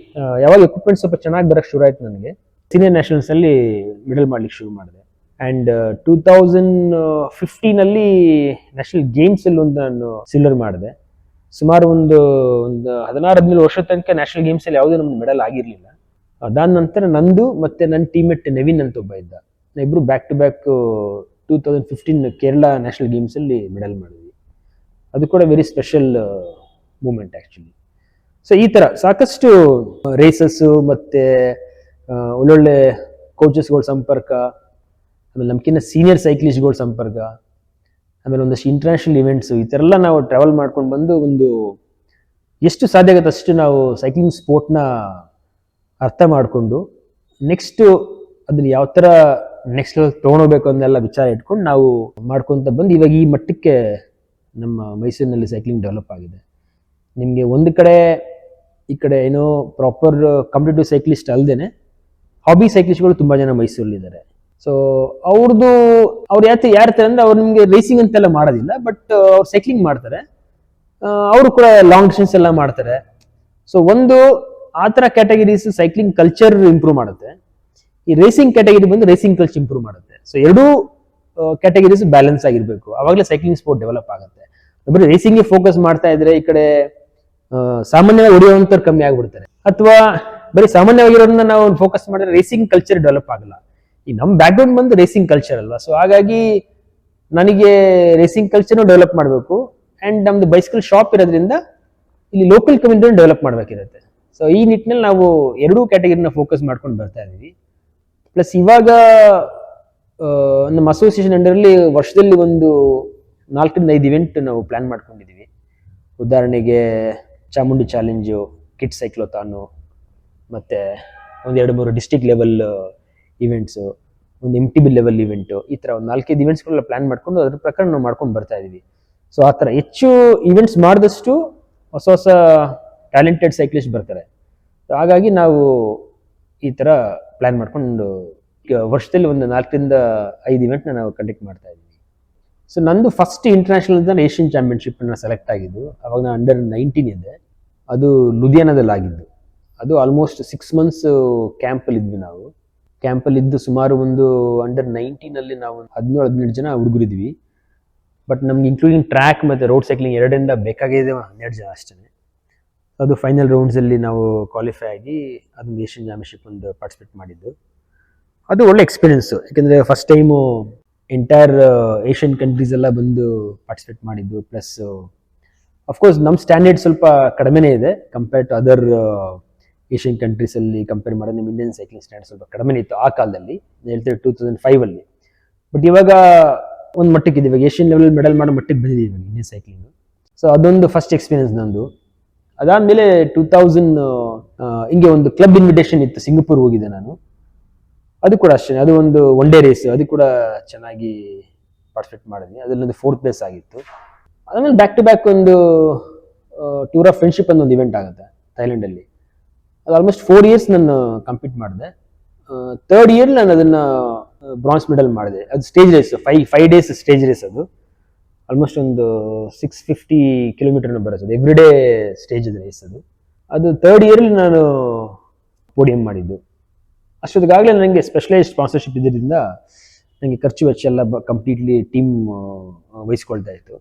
ಯಾವಾಗ ಎಕ್ವಿಪ್ಮೆಂಟ್ ಸ್ವಲ್ಪ ಚೆನ್ನಾಗಿ ಬರೋಕ್ಕೆ ಶುರು ಆಯಿತು ನನಗೆ ಸೀನಿಯರ್ ನ್ಯಾಷನಲ್ಸಲ್ಲಿ ಮೆಡಲ್ ಮಾಡ್ಲಿಕ್ಕೆ ಶುರು ಮಾಡಿದೆ. ಆ್ಯಂಡ್ 2015 ನ್ಯಾಷನಲ್ ಗೇಮ್ಸಲ್ಲಿ ಒಂದು ನಾನು ಸಿಲ್ವರ್ ಮಾಡಿದೆ. ಸುಮಾರು ಒಂದು 16-17 ವರ್ಷದ ತನಕ ನ್ಯಾಷನಲ್ ಗೇಮ್ಸಲ್ಲಿ ಯಾವುದೇ ನಮ್ದು ಮೆಡಲ್ ಆಗಿರಲಿಲ್ಲ. ಅದಾದ ನಂತರ ನಂದು ಮತ್ತು ನನ್ನ ಟೀಮ್ಮೇಟ್ ನವೀನ್ ಅಂತ ಒಬ್ಬ ಇದ್ದ, ಇಬ್ಬರು back to back 2015 Kerala national ಗೇಮ್ಸಲ್ಲಿ ಮೆಡಲ್ ಮಾಡಿದ್ವಿ. ಅದು ಕೂಡ very special moment actually. So ಈ ಥರ ಸಾಕಷ್ಟು ರೇಸಸ್ಸು ಮತ್ತು ಒಳ್ಳೊಳ್ಳೆ ಕೋಚಸ್ಗಳ ಸಂಪರ್ಕ, ಆಮೇಲೆ ನಮ್ಗಿನ್ನ ಸೀನಿಯರ್ ಸೈಕ್ಲಿಸ್ಟ್ಗಳ ಸಂಪರ್ಕ, ಆಮೇಲೆ ಒಂದಷ್ಟು ಇಂಟರ್ನ್ಯಾಷನಲ್ ಇವೆಂಟ್ಸು ಈ ಥರ ಎಲ್ಲ ನಾವು ಟ್ರಾವೆಲ್ ಮಾಡ್ಕೊಂಡು ಬಂದು ಒಂದು ಎಷ್ಟು ಸಾಧ್ಯ ಆಗುತ್ತೆ ಅಷ್ಟು ನಾವು ಸೈಕ್ಲಿಂಗ್ ಸ್ಪೋರ್ಟ್ನ ಅರ್ಥ ಮಾಡಿಕೊಂಡು ನೆಕ್ಸ್ಟು ಅದನ್ನ ಯಾವ ಥರ ನೆಕ್ಸ್ಟ್ ಲೆವೆಲ್ ತೊಗೊಂಡೋಗ್ಬೇಕು ಅನ್ನೆಲ್ಲ ವಿಚಾರ ಇಟ್ಕೊಂಡು ನಾವು ಮಾಡ್ಕೊತ ಬಂದು ಇವಾಗ ಈ ಮಟ್ಟಕ್ಕೆ ನಮ್ಮ ಮೈಸೂರಿನಲ್ಲಿ ಸೈಕ್ಲಿಂಗ್ ಡೆವಲಪ್ ಆಗಿದೆ. ನಿಮಗೆ ಒಂದು ಕಡೆ ಈ ಕಡೆ ಏನೋ ಪ್ರಾಪರ್ ಕಾಂಪಿಟೇಟಿವ್ ಸೈಕ್ಲಿಸ್ಟ್ ಅಲ್ಲದೆ ಹಾಬಿ ಸೈಕ್ಲಿಸ್ಟ್ಗಳು ತುಂಬ ಜನ ಮೈಸೂರಲ್ಲಿದ್ದಾರೆ. ಸೊ ಅವ್ರು ಯಾರು ಅಂದ್ರೆ ಅವ್ರು ನಿಮಗೆ ರೇಸಿಂಗ್ ಅಂತೆಲ್ಲ ಮಾಡೋದಿಲ್ಲ, ಬಟ್ ಅವ್ರು ಸೈಕ್ಲಿಂಗ್ ಮಾಡ್ತಾರೆ. ಅವರು ಕೂಡ ಲಾಂಗ್ ಡಿಸ್ಟೆನ್ಸ್ ಎಲ್ಲ ಮಾಡ್ತಾರೆ. ಸೊ ಒಂದು ಆ ಥರ ಕ್ಯಾಟಗರೀಸ್ ಸೈಕ್ಲಿಂಗ್ ಕಲ್ಚರ್ ಇಂಪ್ರೂವ್ ಮಾಡುತ್ತೆ. ಈ ರೇಸಿಂಗ್ ಕ್ಯಾಟಗರಿ ಬಂದು ರೇಸಿಂಗ್ ಕಲ್ಚರ್ ಇಂಪ್ರೂವ್ ಮಾಡುತ್ತೆ. ಸೊ ಎರಡೂ ಕ್ಯಾಟಗರೀಸ್ ಬ್ಯಾಲೆನ್ಸ್ ಆಗಿರಬೇಕು, ಆವಾಗಲೇ ಸೈಕ್ಲಿಂಗ್ ಸ್ಪೋರ್ಟ್ ಡೆವಲಪ್ ಆಗುತ್ತೆ. ಬರೀ ರೇಸಿಂಗ್ಗೆ ಫೋಕಸ್ ಮಾಡ್ತಾ ಇದ್ರೆ ಈ ಕಡೆ ಸಾಮಾನ್ಯವಾಗಿ ಹೊಡೆಯುವಂಥವ್ರು ಕಮ್ಮಿ ಆಗ್ಬಿಡ್ತಾರೆ, ಅಥವಾ ಬರೀ ಸಾಮಾನ್ಯವಾಗಿರೋದನ್ನ ನಾವು ಫೋಕಸ್ ಮಾಡಿದ್ರೆ ರೇಸಿಂಗ್ ಕಲ್ಚರ್ ಡೆವಲಪ್ ಆಗಲ್ಲ. ಈ ನಮ್ಮ ಬ್ಯಾಕ್ಗ್ರೌಂಡ್ ಬಂದು ರೇಸಿಂಗ್ ಕಲ್ಚರ್ ಅಲ್ವಾ. ಸೊ ಹಾಗಾಗಿ ನನಗೆ ರೇಸಿಂಗ್ ಕಲ್ಚರ್ನು ಡೆವಲಪ್ ಮಾಡಬೇಕು ಆ್ಯಂಡ್ ನಮ್ದು ಬೈಸಿಕಲ್ ಶಾಪ್ ಇರೋದ್ರಿಂದ ಇಲ್ಲಿ ಲೋಕಲ್ ಕಮ್ಯುನಿಟಿನ ಡೆವಲಪ್ ಮಾಡಬೇಕಿರುತ್ತೆ. ಸೊ ಈ ನಿಟ್ಟಿನಲ್ಲಿ ನಾವು ಎರಡೂ ಕ್ಯಾಟಗರಿನ ಫೋಕಸ್ ಮಾಡ್ಕೊಂಡು ಬರ್ತಾ ಇದ್ದೀವಿ. ಪ್ಲಸ್ ಇವಾಗ ನಮ್ಮ ಅಸೋಸಿಯೇಷನ್ ಅಂಡರಲ್ಲಿ ವರ್ಷದಲ್ಲಿ ಒಂದು 4-5 ಇವೆಂಟ್ ನಾವು ಪ್ಲಾನ್ ಮಾಡ್ಕೊಂಡಿದ್ದೀವಿ. ಉದಾಹರಣೆಗೆ ಚಾಮುಂಡಿ ಚಾಲೆಂಜು, ಕಿಡ್ ಸೈಕ್ಲೋಥಾನು, ಮತ್ತು 1-2-3 ಡಿಸ್ಟಿಕ್ ಲೆವೆಲ್ ಇವೆಂಟ್ಸು, ಒಂದು MTB ಲೆವೆಲ್ ಇವೆಂಟು, ಈ ಥರ ಒಂದು 4-5 ಇವೆಂಟ್ಸ್ಗಳೆಲ್ಲ ಪ್ಲಾನ್ ಮಾಡ್ಕೊಂಡು ಅದ್ರ ಪ್ರಕಾರ ನಾವು ಮಾಡ್ಕೊಂಡು ಬರ್ತಾ ಇದೀವಿ. ಸೊ ಆ ಥರ ಹೆಚ್ಚು ಇವೆಂಟ್ಸ್ ಮಾಡಿದಷ್ಟು ಹೊಸ ಹೊಸ ಟ್ಯಾಲೆಂಟೆಡ್ ಸೈಕ್ಲಿಸ್ಟ್ ಬರ್ತಾರೆ. ಹಾಗಾಗಿ ನಾವು ಈ ಥರ ಪ್ಲಾನ್ ಮಾಡ್ಕೊಂಡು ವರ್ಷದಲ್ಲಿ ಒಂದು 4-5 ಇವೆಂಟ್ನ ನಾವು ಕಂಡಕ್ಟ್ ಮಾಡ್ತಾ ಇದ್ದೀವಿ. ಸೊ ನಂದು first international Asian championship select ಆಗಿದ್ದು, ಅವಾಗ ನಾನು ಅಂಡರ್-19 ಇದ್ದೆ. ಅದು ಲುಧಿಯಾನದಲ್ಲಿ ಆಗಿದ್ದು. ಅದು ಆಲ್ಮೋಸ್ಟ್ 6 months ಕ್ಯಾಂಪಲ್ಲಿ ಇದ್ವಿ ನಾವು. ಕ್ಯಾಂಪಲ್ಲಿ ಇದ್ದು ಸುಮಾರು ಒಂದು ಅಂಡರ್-19 ನಾವು 17-18 ಜನ ಹುಡುಗರಿದ್ವಿ. ಬಟ್ ನಮ್ಗೆ ಇನ್ಕ್ಲೂಡಿಂಗ್ ಟ್ರ್ಯಾಕ್ ಮತ್ತು ರೋಡ್ ಸೈಕ್ಲಿಂಗ್ ಎರಡರಿಂದ ಬೇಕಾಗಿದೆ 12 ಜನ ಅಷ್ಟೇ. ಅದು ಫೈನಲ್ ರೌಂಡ್ಸಲ್ಲಿ ನಾವು ಕ್ವಾಲಿಫೈ ಆಗಿ ಅದೊಂದು ಏಷ್ಯನ್ ಚಾಂಪಿಯನ್ಶಿಪ್ ಒಂದು ಪಾರ್ಟಿಸಿಪೇಟ್ ಮಾಡಿದ್ದು. ಅದು ಒಳ್ಳೆ ಎಕ್ಸ್ಪೀರಿಯನ್ಸು, ಯಾಕೆಂದರೆ first time entire Asian countries ಎಲ್ಲ ಬಂದು ಪಾರ್ಟಿಸಿಪೇಟ್ ಮಾಡಿದ್ದು. ಪ್ಲಸ್ ಅಫ್ಕೋರ್ಸ್ ನಮ್ಮ ಸ್ಟ್ಯಾಂಡರ್ಡ್ ಸ್ವಲ್ಪ ಕಡಿಮೆನೇ ಇದೆ ಕಂಪೇರ್ ಟು ಅದರ್ ಏಷ್ಯನ್ ಕಂಟ್ರೀಸಲ್ಲಿ ಕಂಪೇರ್ ಮಾಡಿದ್ರೆ ನಮ್ಮ ಇಂಡಿಯನ್ ಸೈಕ್ಲಿಂಗ್ ಸ್ಟ್ಯಾಂಡರ್ಡ್ ಸ್ವಲ್ಪ ಕಡಿಮೆನೇ ಇತ್ತು ಆ ಕಾಲದಲ್ಲಿ, ಹೇಳ್ತಾರೆ 2005 ಬಟ್ ಇವಾಗ ಒಂದು ಮಟ್ಟಕ್ಕೆ ಇದೆ, ಇವಾಗ ಏಷ್ಯನ್ ಲೆವೆಲ್ ಮೆಡಲ್ ಮಾಡೋ ಮಟ್ಟಿಗೆ ಬಂದಿದೆ ಇವಾಗ ಇಂಡಿಯನ್ ಸೈಕ್ಲಿಂಗ್. ಸೊ ಅದೊಂದು ಫಸ್ಟ್ ಎಕ್ಸ್ಪೀರಿಯನ್ಸ್ ನಂದು. ಅದಾದಮೇಲೆ 2000 ಹಿಂಗೆ ಒಂದು ಕ್ಲಬ್ ಇನ್ವಿಟೇಷನ್ ಇತ್ತು, ಸಿಂಗಪುರ್ ಹೋಗಿದ್ದೆ ನಾನು. ಅದು ಕೂಡ ಅಷ್ಟೇ, ಅದು ಒಂದು ಒನ್ ಡೇ ರೇಸ್, ಅದು ಕೂಡ ಚೆನ್ನಾಗಿ ಪಾರ್ಟಿಸಿಪೇಟ್ ಮಾಡಿದ್ವಿ. ಅದರಲ್ಲೊಂದು 4th place ಆಗಿತ್ತು. ಆಮೇಲೆ ಬ್ಯಾಕ್ ಟು ಬ್ಯಾಕ್ ಒಂದು ಟೂರ್ ಆಫ್ ಫ್ರೆಂಡ್ಶಿಪ್ ಅನ್ನೋ ಒಂದು ಇವೆಂಟ್ ಆಗುತ್ತೆ ಥೈಲ್ಯಾಂಡಲ್ಲಿ. ಅದು ಆಲ್ಮೋಸ್ಟ್ 4 years ನಾನು ಕಂಪೀಟ್ ಮಾಡಿದೆ. 3rd year ನಾನು ಅದನ್ನು ಬ್ರಾನ್ಸ್ ಮೆಡಲ್ ಮಾಡಿದೆ. ಅದು stage race, 5 days stage race. ಅದು ಆಲ್ಮೋಸ್ಟ್ ಒಂದು 650 ಕಿಲೋಮೀಟರ್ನ ಬರುತ್ತೆ, ಅದು ಎವ್ರಿ ಡೇ ಸ್ಟೇಜ್ ರೇಸ್. ಅದು 3rd year ನಾನು ಪೋಡಿಯಂ ಮಾಡಿದ್ದು. ಅಷ್ಟೊತ್ತಿಗಾಗಲೇ ನನಗೆ ಸ್ಪೆಷಲೈಸ್ಡ್ ಸ್ಪಾನ್ಸರ್ಶಿಪ್ ಇದ್ದಿದ್ದರಿಂದ ನನಗೆ ಖರ್ಚು ವೆಚ್ಚ ಎಲ್ಲ ಕಂಪ್ಲೀಟ್ಲಿ ಟೀಮ್ ವಹಿಸ್ಕೊಳ್ತಾ ಇತ್ತು.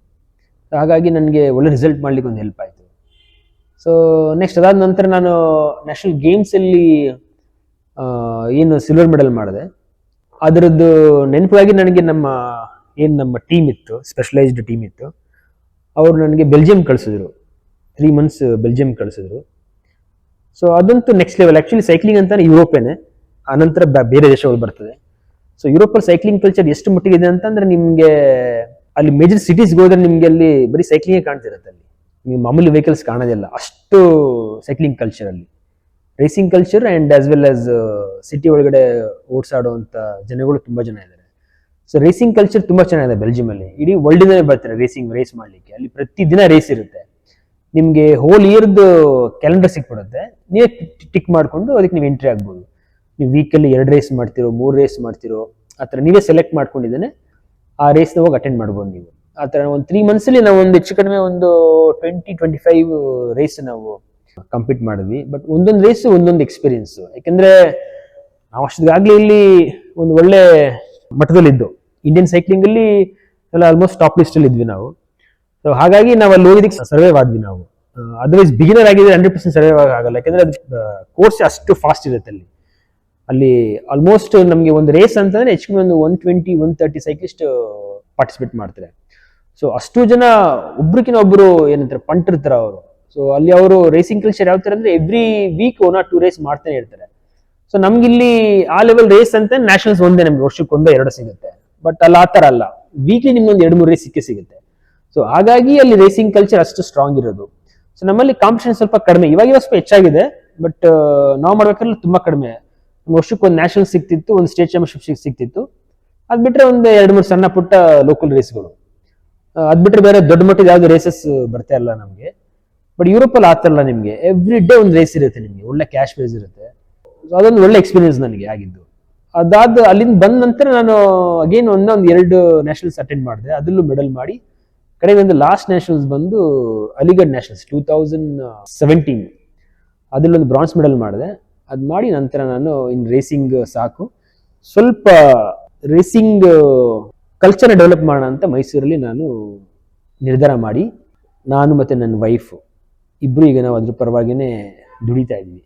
ಹಾಗಾಗಿ ನನಗೆ ಒಳ್ಳೆ ರಿಸಲ್ಟ್ ಮಾಡ್ಲಿಕ್ಕೆ ಒಂದು ಹೆಲ್ಪ್ ಆಯಿತು. ಸೊ ನೆಕ್ಸ್ಟ್ ಅದಾದ ನಂತರ ನಾನು ನ್ಯಾಷನಲ್ ಗೇಮ್ಸಲ್ಲಿ ಏನು ಸಿಲ್ವರ್ ಮೆಡಲ್ ಮಾಡಿದೆ, ಅದರದ್ದು ನೆನಪಾಗಿ ನನಗೆ ನಮ್ಮ ಟೀಮ್ ಇತ್ತು, ಸ್ಪೆಷಲೈಸ್ಡ್ ಟೀಮ್ ಇತ್ತು, ಅವರು ನನಗೆ ಬೆಲ್ಜಿಯಂ ಕಳಿಸಿದ್ರು. 3 months ಬೆಲ್ಜಿಯಂ ಕಳಿಸಿದ್ರು. ಸೊ ಅದಂತೂ ನೆಕ್ಸ್ಟ್ ಲೆವೆಲ್. ಆ್ಯಕ್ಚುಲಿ ಸೈಕ್ಲಿಂಗ್ ಅಂತಾನೆ ಯುರೋಪೇನೆ, ಆನಂತರ ಬೇರೆ ದೇಶಗಳು ಬರ್ತದೆ. ಸೊ ಯುರೋಪಲ್ಲಿ ಸೈಕ್ಲಿಂಗ್ ಕಲ್ಚರ್ ಎಷ್ಟು ಮಟ್ಟಿಗೆ ಇದೆ ಅಂತಂದ್ರೆ, ನಿಮಗೆ ಅಲ್ಲಿ ಮೇಜರ್ ಸಿಟೀಸ್ಗೆ ಹೋದ್ರೆ ನಿಮಗೆ ಅಲ್ಲಿ ಬರೀ ಸೈಕ್ಲಿಂಗೇ ಕಾಣ್ತಿರುತ್ತೆ. ಅಲ್ಲಿ ನೀವು ಮಾಮೂಲಿ ವೆಹಿಕಲ್ಸ್ ಕಾಣೋದಿಲ್ಲ, ಅಷ್ಟು ಸೈಕ್ಲಿಂಗ್ ಕಲ್ಚರ್ ಅಲ್ಲಿ, racing culture and as well as city ಒಳಗಡೆ ಓಡಿಸಾಡುವಂಥ ಜನಗಳು ತುಂಬ ಜನ ಇದ್ದಾರೆ. ಸೊ ರೇಸಿಂಗ್ ಕಲ್ಚರ್ ತುಂಬ ಚೆನ್ನಾಗಿದೆ ಬೆಲ್ಜಿಯಮಲ್ಲಿ. ಇಡೀ ವರ್ಲ್ಡಿಂದಲೇ ಬರ್ತಾರೆ ರೇಸ್ ಮಾಡಲಿಕ್ಕೆ. ಅಲ್ಲಿ ಪ್ರತಿದಿನ ರೇಸ್ ಇರುತ್ತೆ. ನಿಮಗೆ ಹೋಲ್ ಇಯರ್ದು ಕ್ಯಾಲೆಂಡರ್ ಸಿಕ್ಬಿಡುತ್ತೆ, ನೀವೇ ಟಿಕ್ ಮಾಡಿಕೊಂಡು ಅದಕ್ಕೆ ನೀವು ಎಂಟ್ರಿ ಆಗ್ಬೋದು. ನೀವು ವೀಕಲ್ಲಿ 2 race ಮಾಡ್ತಿರೋ, 3 race ಮಾಡ್ತಿರೋ, ಆ ಥರ ನೀವೇ ಸೆಲೆಕ್ಟ್ ಮಾಡ್ಕೊಂಡಿದ್ದೇನೆ ಆ ರೇಸ್ನ ಹೋಗಿ ಅಟೆಂಡ್ ಮಾಡ್ಬೋದು ನೀವು. ಆ ಥರ ಒಂದು 3 months ನಾವು ಒಂದು ಹೆಚ್ಚು ಕಡಿಮೆ ಒಂದು 20-25 ರೇಸ್ ನಾವು ಕಂಪೀಟ್ ಮಾಡಿದ್ವಿ. ಬಟ್ ಒಂದೊಂದು ರೇಸ್ ಒಂದೊಂದು ಎಕ್ಸ್ಪೀರಿಯನ್ಸು, ಯಾಕೆಂದರೆ ನಾವು ಅಷ್ಟೊತ್ತಿಗಾಗಲೇ ಇಲ್ಲಿ ಒಂದು ಒಳ್ಳೆ ಮಟ್ಟದಲ್ಲಿದ್ದು ಇಂಡಿಯನ್ ಸೈಕ್ಲಿಂಗಲ್ಲಿ ಎಲ್ಲ ಆಲ್ಮೋಸ್ಟ್ ಟಾಪ್ ಲಿಸ್ಟಲ್ಲಿ ಇದ್ವಿ ನಾವು. ಸೊ ಹಾಗಾಗಿ ನಾವು ಅಲ್ಲಿ ಹೋಗಿದ್ದಕ್ಕೆ ಸರ್ವೈವ್ ಆದ್ವಿ ನಾವು. ಅದರ್ವೈಸ್ ಬಿಗಿನರ್ ಆಗಿದ್ರೆ 100% ಸರ್ವೈವ್ ಆಗಲ್ಲ, ಯಾಕೆಂದರೆ ಅದು ಕೋರ್ಸ್ ಅಷ್ಟು ಫಾಸ್ಟ್ ಇರುತ್ತೆ ಅಲ್ಲಿ ಆಲ್ಮೋಸ್ಟ್ ನಮಗೆ ಒಂದು ರೇಸ್ ಅಂತಂದ್ರೆ ಹೆಚ್ಚು ಕಮ್ಮಿ ಒಂದು 120-130 ಸೈಕ್ಲಿಸ್ಟ್ ಪಾರ್ಟಿಸಿಪೇಟ್ ಮಾಡ್ತಾರೆ. ಸೊ ಅಷ್ಟು ಜನ ಒಬ್ರಿಗಿನ ಒಬ್ರು ಏನಂತಾರೆ ಪಂಟಿರ್ತಾರೆ ಅವರು. ಸೊ ಅಲ್ಲಿ ಅವರು ರೇಸಿಂಗ್ ಕಲ್ಚರ್ ಯಾವ ತರ ಅಂದ್ರೆ ಎವ್ರಿ ವೀಕ್ 1 or 2 race ಮಾಡ್ತಾನೆ ಇರ್ತಾರೆ. ಸೊ ನಮ್ಗಿಲ್ಲಿ ಆ ಲೆವೆಲ್ ರೇಸ್ ಅಂತ ನ್ಯಾಷನಲ್ಸ್ ಒಂದೇ, ನಮ್ಗೆ ವರ್ಷಕ್ಕೆ 1-2 ಸಿಗುತ್ತೆ. ಬಟ್ ಅಲ್ಲಿ ಆ ತರ ಅಲ್ಲ, ವೀಕ್ಲಿ ನಿಮ್ಗೆ ಒಂದು 2-3 race ಸಿಗುತ್ತೆ. ಸೊ ಹಾಗಾಗಿ ಅಲ್ಲಿ ರೇಸಿಂಗ್ ಕಲ್ಚರ್ ಅಷ್ಟು ಸ್ಟ್ರಾಂಗ್ ಇರೋದು. ಸೊ ನಮ್ಮಲ್ಲಿ ಕಾಂಪಿಟೇಷನ್ ಸ್ವಲ್ಪ ಕಡಿಮೆ, ಇವಾಗ ಸ್ವಲ್ಪ ಹೆಚ್ಚಾಗಿದೆ, ಬಟ್ ನಾವು ಮಾಡ್ಬೇಕಾದ್ರೆ ತುಂಬಾ ಕಡಿಮೆ. ವರ್ಷಕ್ಕೆ ಒಂದು ನ್ಯಾಷನಲ್ ಸಿಗ್ತಿತ್ತು, ಒಂದು ಸ್ಟೇಟ್ ಚಾಂಪಿಯನ್ಶಿಪ್ ಸಿಗ್ತಿತ್ತು. ಅದ್ ಬಿಟ್ರೆ ಒಂದು 2-3 ಸಣ್ಣ ಪುಟ್ಟ ಲೋಕಲ್ ರೇಸ್ಗಳು. ಅದ್ ಬಿಟ್ರೆ ಬೇರೆ ದೊಡ್ಡ ಮಟ್ಟದ ಯಾವ್ದು ರೇಸಸ್ ಬರ್ತಾ ಇಲ್ಲ ನಮಗೆ. ಬಟ್ ಯುರೋಪಲ್ಲಿ ಆತಲ್ಲ, ನಿಮಗೆ ಎವ್ರಿ ಡೇ ಒಂದು ರೇಸ್ ಇರುತ್ತೆ, ನಿಮಗೆ ಒಳ್ಳೆ ಕ್ಯಾಶ್ ಪ್ರೈಸ್ ಇರುತ್ತೆ. ಅದೊಂದು ಒಳ್ಳೆ ಎಕ್ಸ್ಪೀರಿಯನ್ಸ್ ನನಗೆ ಆಗಿದ್ದು. ಅದಾದ ಅಲ್ಲಿಂದ ಬಂದ ನಂತರ ನಾನು ಅಗೇನ್ ಒಂದೊಂದು 2 ನ್ಯಾಷನಲ್ಸ್ ಅಟೆಂಡ್ ಮಾಡಿದೆ, ಅದರಲ್ಲೂ ಮೆಡಲ್ ಮಾಡಿ ಕಡೆಗೆ ಒಂದು ಲಾಸ್ಟ್ ನ್ಯಾಷನಲ್ಸ್ ಬಂದು ಅಲಿಗಢ್ ನ್ಯಾಷನಲ್ಸ್ 2017, ಅದರಲ್ಲೊಂದು ಬ್ರಾನ್ಸ್ ಮೆಡಲ್ ಮಾಡಿದೆ. ಅದು ಮಾಡಿ ನಂತರ ನಾನು ರೇಸಿಂಗ್ ಸಾಕು, ಸ್ವಲ್ಪ ರೇಸಿಂಗ್ ಕಲ್ಚರ್ನ ಡೆವಲಪ್ ಮಾಡೋಣ ಅಂತ ಮೈಸೂರಲ್ಲಿ ನಾನು ನಿರ್ಧಾರ ಮಾಡಿ, ನಾನು ಮತ್ತು ನನ್ನ ವೈಫು ಇಬ್ಬರು ಈಗ ನಾವು ಅದ್ರ ಪರವಾಗಿನೇ ದುಡಿತಾ ಇದ್ವಿ.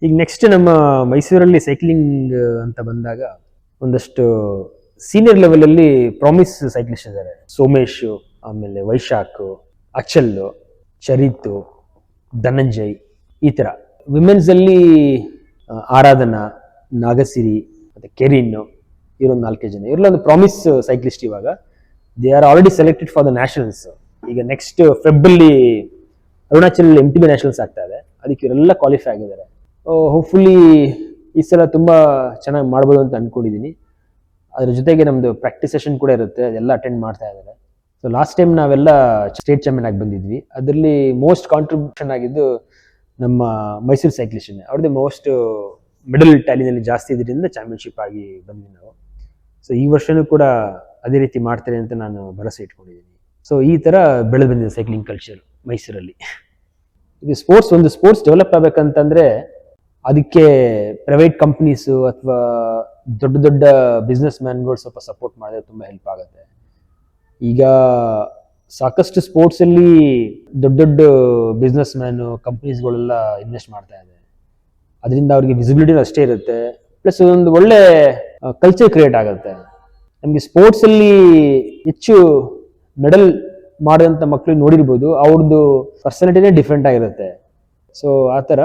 ಈಗ ನೆಕ್ಸ್ಟ್ ನಮ್ಮ ಮೈಸೂರಲ್ಲಿ ಸೈಕ್ಲಿಂಗ್ ಅಂತ ಬಂದಾಗ ಒಂದಷ್ಟು ಸೀನಿಯರ್ ಲೆವೆಲಲ್ಲಿ ಪ್ರಾಮಿಸ್ ಸೈಕ್ಲಿಸ್ಟ್ ಇದ್ದಾರೆ. ಸೋಮೇಶ್, ಆಮೇಲೆ ವೈಶಾಖ್, ಅಚಲ್, ಚರಿತ್, ಧನಂಜಯ್, ಈ ಥರ. ವಿಮೆನ್ಸಲ್ಲಿ ಆರಾಧನಾ, ನಾಗಸಿರಿ ಮತ್ತು ಕೆರಿನ್, ಇವರೊಂದು 4 ಜನ. ಇವರಲ್ಲೊಂದು ಪ್ರಾಮಿಸ್ ಸೈಕ್ಲಿಸ್ಟ್. ಇವಾಗ they are already selected for the nationals. ಈಗ ನೆಕ್ಸ್ಟ್ ಫೆಬ್ರಲ್ಲಿ ಅರುಣಾಚಲ್ MTB ನ್ಯಾಷನಲ್ಸ್ ಆಗ್ತಾ ಇದೆ, ಅದಕ್ಕೆ ಇವರೆಲ್ಲ ಕ್ವಾಲಿಫೈ ಆಗಿದ್ದಾರೆ. ಹೋಪ್ಫುಲಿ ಈ ಸಲ ತುಂಬ ಚೆನ್ನಾಗಿ ಮಾಡ್ಬೋದು ಅಂತ ಅಂದ್ಕೊಂಡಿದ್ದೀನಿ. ಅದ್ರ ಜೊತೆಗೆ ನಮ್ದು ಪ್ರಾಕ್ಟೀಸ್ ಸೆಷನ್ ಕೂಡ ಇರುತ್ತೆ, ಅದೆಲ್ಲ ಅಟೆಂಡ್ ಮಾಡ್ತಾ ಇದ್ದಾರೆ. ಸೊ ಲಾಸ್ಟ್ ಟೈಮ್ ನಾವೆಲ್ಲ ಸ್ಟೇಟ್ ಚಾಂಪಿಯನ್ ಆಗಿ ಬಂದಿದ್ವಿ. ಅದರಲ್ಲಿ ಮೋಸ್ಟ್ ಕಾಂಟ್ರಿಬ್ಯೂಷನ್ ಆಗಿದ್ದು ನಮ್ಮ ಮೈಸೂರು ಸೈಕ್ಲಿಸ್ಟ್. ಅವ್ರದ್ದು ಮೋಸ್ಟ್ ಮೆಡಲ್ ಟ್ಯಾಲಿನಲ್ಲಿ ಜಾಸ್ತಿ ಇದರಿಂದ ಚಾಂಪಿಯನ್ಶಿಪ್ ಆಗಿ ಬಂದ್ವಿ ನಾವು. ಸೊ ಈ ವರ್ಷನೂ ಕೂಡ ಅದೇ ರೀತಿ ಮಾಡ್ತಾರೆ ಅಂತ ನಾನು ಭರವಸೆ ಇಟ್ಕೊಂಡಿದ್ದೀನಿ. ಸೊ ಈ ತರ ಬೆಳೆದು ಬಂದಿದೆ ಸೈಕ್ಲಿಂಗ್ ಕಲ್ಚರ್ ಮೈಸೂರಲ್ಲಿ. ಇದು ಸ್ಪೋರ್ಟ್ಸ್ ಡೆವಲಪ್ ಆಗ್ಬೇಕಂತಂದ್ರೆ ಅದಕ್ಕೆ ಪ್ರೈವೇಟ್ ಕಂಪ್ನೀಸು ಅಥವಾ ದೊಡ್ಡ ದೊಡ್ಡ ಬಿಸ್ನೆಸ್ ಮ್ಯಾನ್ಗಳು ಸ್ವಲ್ಪ ಸಪೋರ್ಟ್ ಮಾಡಿದ್ರೆ ತುಂಬಾ ಹೆಲ್ಪ್ ಆಗುತ್ತೆ. ಈಗ ಸಾಕಷ್ಟು ಸ್ಪೋರ್ಟ್ಸ್ ಅಲ್ಲಿ ದೊಡ್ಡ ದೊಡ್ಡ ಬಿಸ್ನೆಸ್ ಮ್ಯಾನ್ ಕಂಪ್ನೀಸ್ಗಳೆಲ್ಲ ಇನ್ವೆಸ್ಟ್ ಮಾಡ್ತಾ ಇದೆ. ಅದರಿಂದ ಅವ್ರಿಗೆ ವಿಸಿಬಿಲಿಟಿ ಅಷ್ಟೇ ಇರುತ್ತೆ, ಪ್ಲಸ್ ಒಂದು ಒಳ್ಳೆ ಕಲ್ಚರ್ ಕ್ರಿಯೇಟ್ ಆಗುತ್ತೆ. ನಮಗೆ ಸ್ಪೋರ್ಟ್ಸ್ ಅಲ್ಲಿ ಹೆಚ್ಚು ಮೆಡಲ್ ಮಾಡಿದಂಥ ಮಕ್ಕಳು ನೋಡಿರ್ಬೋದು, ಅವ್ರದ್ದು ಪರ್ಸನಾಲಿಟಿನೇ ಡಿಫ್ರೆಂಟ್ ಆಗಿರುತ್ತೆ. ಸೊ ಆ ಥರ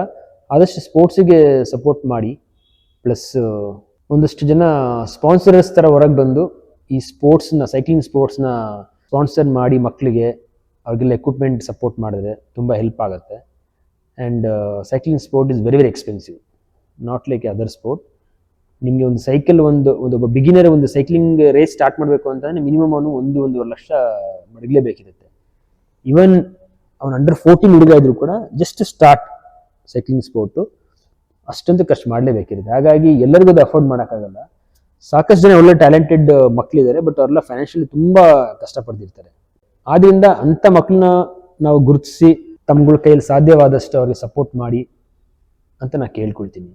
ಆದಷ್ಟು ಸ್ಪೋರ್ಟ್ಸಿಗೆ ಸಪೋರ್ಟ್ ಮಾಡಿ, ಪ್ಲಸ್ ಒಂದಷ್ಟು ಜನ ಸ್ಪಾನ್ಸರ್ಸ್ ಥರ ಹೊರಗೆ ಬಂದು ಈ ಸೈಕ್ಲಿಂಗ್ ಸ್ಪೋರ್ಟ್ಸ್ನ ಸ್ಪಾನ್ಸರ್ ಮಾಡಿ ಮಕ್ಕಳಿಗೆ ಅವ್ರಿಗೆಲ್ಲ ಎಕ್ವಿಪ್ಮೆಂಟ್ ಸಪೋರ್ಟ್ ಮಾಡಿದ್ರೆ ತುಂಬ ಹೆಲ್ಪ್ ಆಗುತ್ತೆ. And cycling sport is very expensive, not like other sport. ನಿಮಗೆ ಒಂದು ಸೈಕಲ್ ಒಬ್ಬ ಬಿಗಿನರ್ ಒಂದು ಸೈಕ್ಲಿಂಗ್ ರೇಸ್ ಸ್ಟಾರ್ಟ್ ಮಾಡಬೇಕು ಅಂತಂದರೆ ಮಿನಿಮಮ್ ಅವನು 1-1.5 ಲಕ್ಷ ಮಡಗಲೇಬೇಕಿರುತ್ತೆ. ಈವನ್ ಅವನು ಅಂಡರ್ 14 ಹುಡುಗ ಇದ್ರು ಕೂಡ ಜಸ್ಟ್ ಸ್ಟಾರ್ಟ್ ಸೈಕ್ಲಿಂಗ್ ಸ್ಪೋರ್ಟು ಅಷ್ಟೊಂದು ಖರ್ಚು ಮಾಡಲೇಬೇಕಿರುತ್ತೆ. ಹಾಗಾಗಿ ಎಲ್ಲರಿಗೂ ಅದು ಅಫೋರ್ಡ್ ಮಾಡೋಕ್ಕಾಗಲ್ಲ. ಸಾಕಷ್ಟು ಜನ ಒಳ್ಳೆ ಟ್ಯಾಲೆಂಟೆಡ್ ಮಕ್ಕಳಿದ್ದಾರೆ, ಬಟ್ ಅವರೆಲ್ಲ ಫೈನಾನ್ಷಿಯಲಿ ತುಂಬ ಕಷ್ಟಪಡ್ತಿರ್ತಾರೆ. ಆದ್ದರಿಂದ ಅಂಥ ಮಕ್ಕಳನ್ನ ನಾವು ಗುರುತಿಸಿ ತಮ್ಮಗಳ ಕೈಯಲ್ಲಿ ಸಾಧ್ಯವಾದಷ್ಟು ಅವ್ರಿಗೆ ಸಪೋರ್ಟ್ ಮಾಡಿ ಅಂತ ನಾನು ಕೇಳ್ಕೊಳ್ತೀನಿ.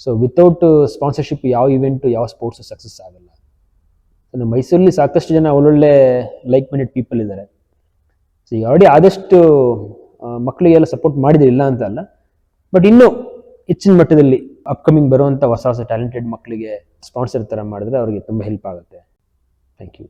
ಸೊ ವಿತೌಟ್ ಸ್ಪಾನ್ಸರ್ಶಿಪ್ ಯಾವ ಇವೆಂಟು ಯಾವ ಸ್ಪೋರ್ಟ್ಸು ಸಕ್ಸಸ್ ಆಗಲ್ಲ. ನಮ್ಮ ಮೈಸೂರಲ್ಲಿ ಸಾಕಷ್ಟು ಜನ ಒಳ್ಳೊಳ್ಳೆ ಲೈಕ್ ಮೈಂಡೆಡ್ ಪೀಪಲ್ ಇದ್ದಾರೆ. ಸೊ ಈಗ ಆಲ್ರೆಡಿ ಆದಷ್ಟು ಮಕ್ಕಳಿಗೆಲ್ಲ ಸಪೋರ್ಟ್ ಮಾಡಿದ್ರೆ ಇಲ್ಲ ಅಂತ ಅಲ್ಲ, ಬಟ್ ಇನ್ನೂ ಹೆಚ್ಚಿನ ಮಟ್ಟದಲ್ಲಿ ಅಪ್ಕಮಿಂಗ್ ಬರುವಂಥ ಹೊಸ ಟ್ಯಾಲೆಂಟೆಡ್ ಮಕ್ಕಳಿಗೆ ಸ್ಪಾನ್ಸರ್ ಥರ ಮಾಡಿದ್ರೆ ಅವ್ರಿಗೆ ತುಂಬ ಹೆಲ್ಪ್ ಆಗುತ್ತೆ. Thank you.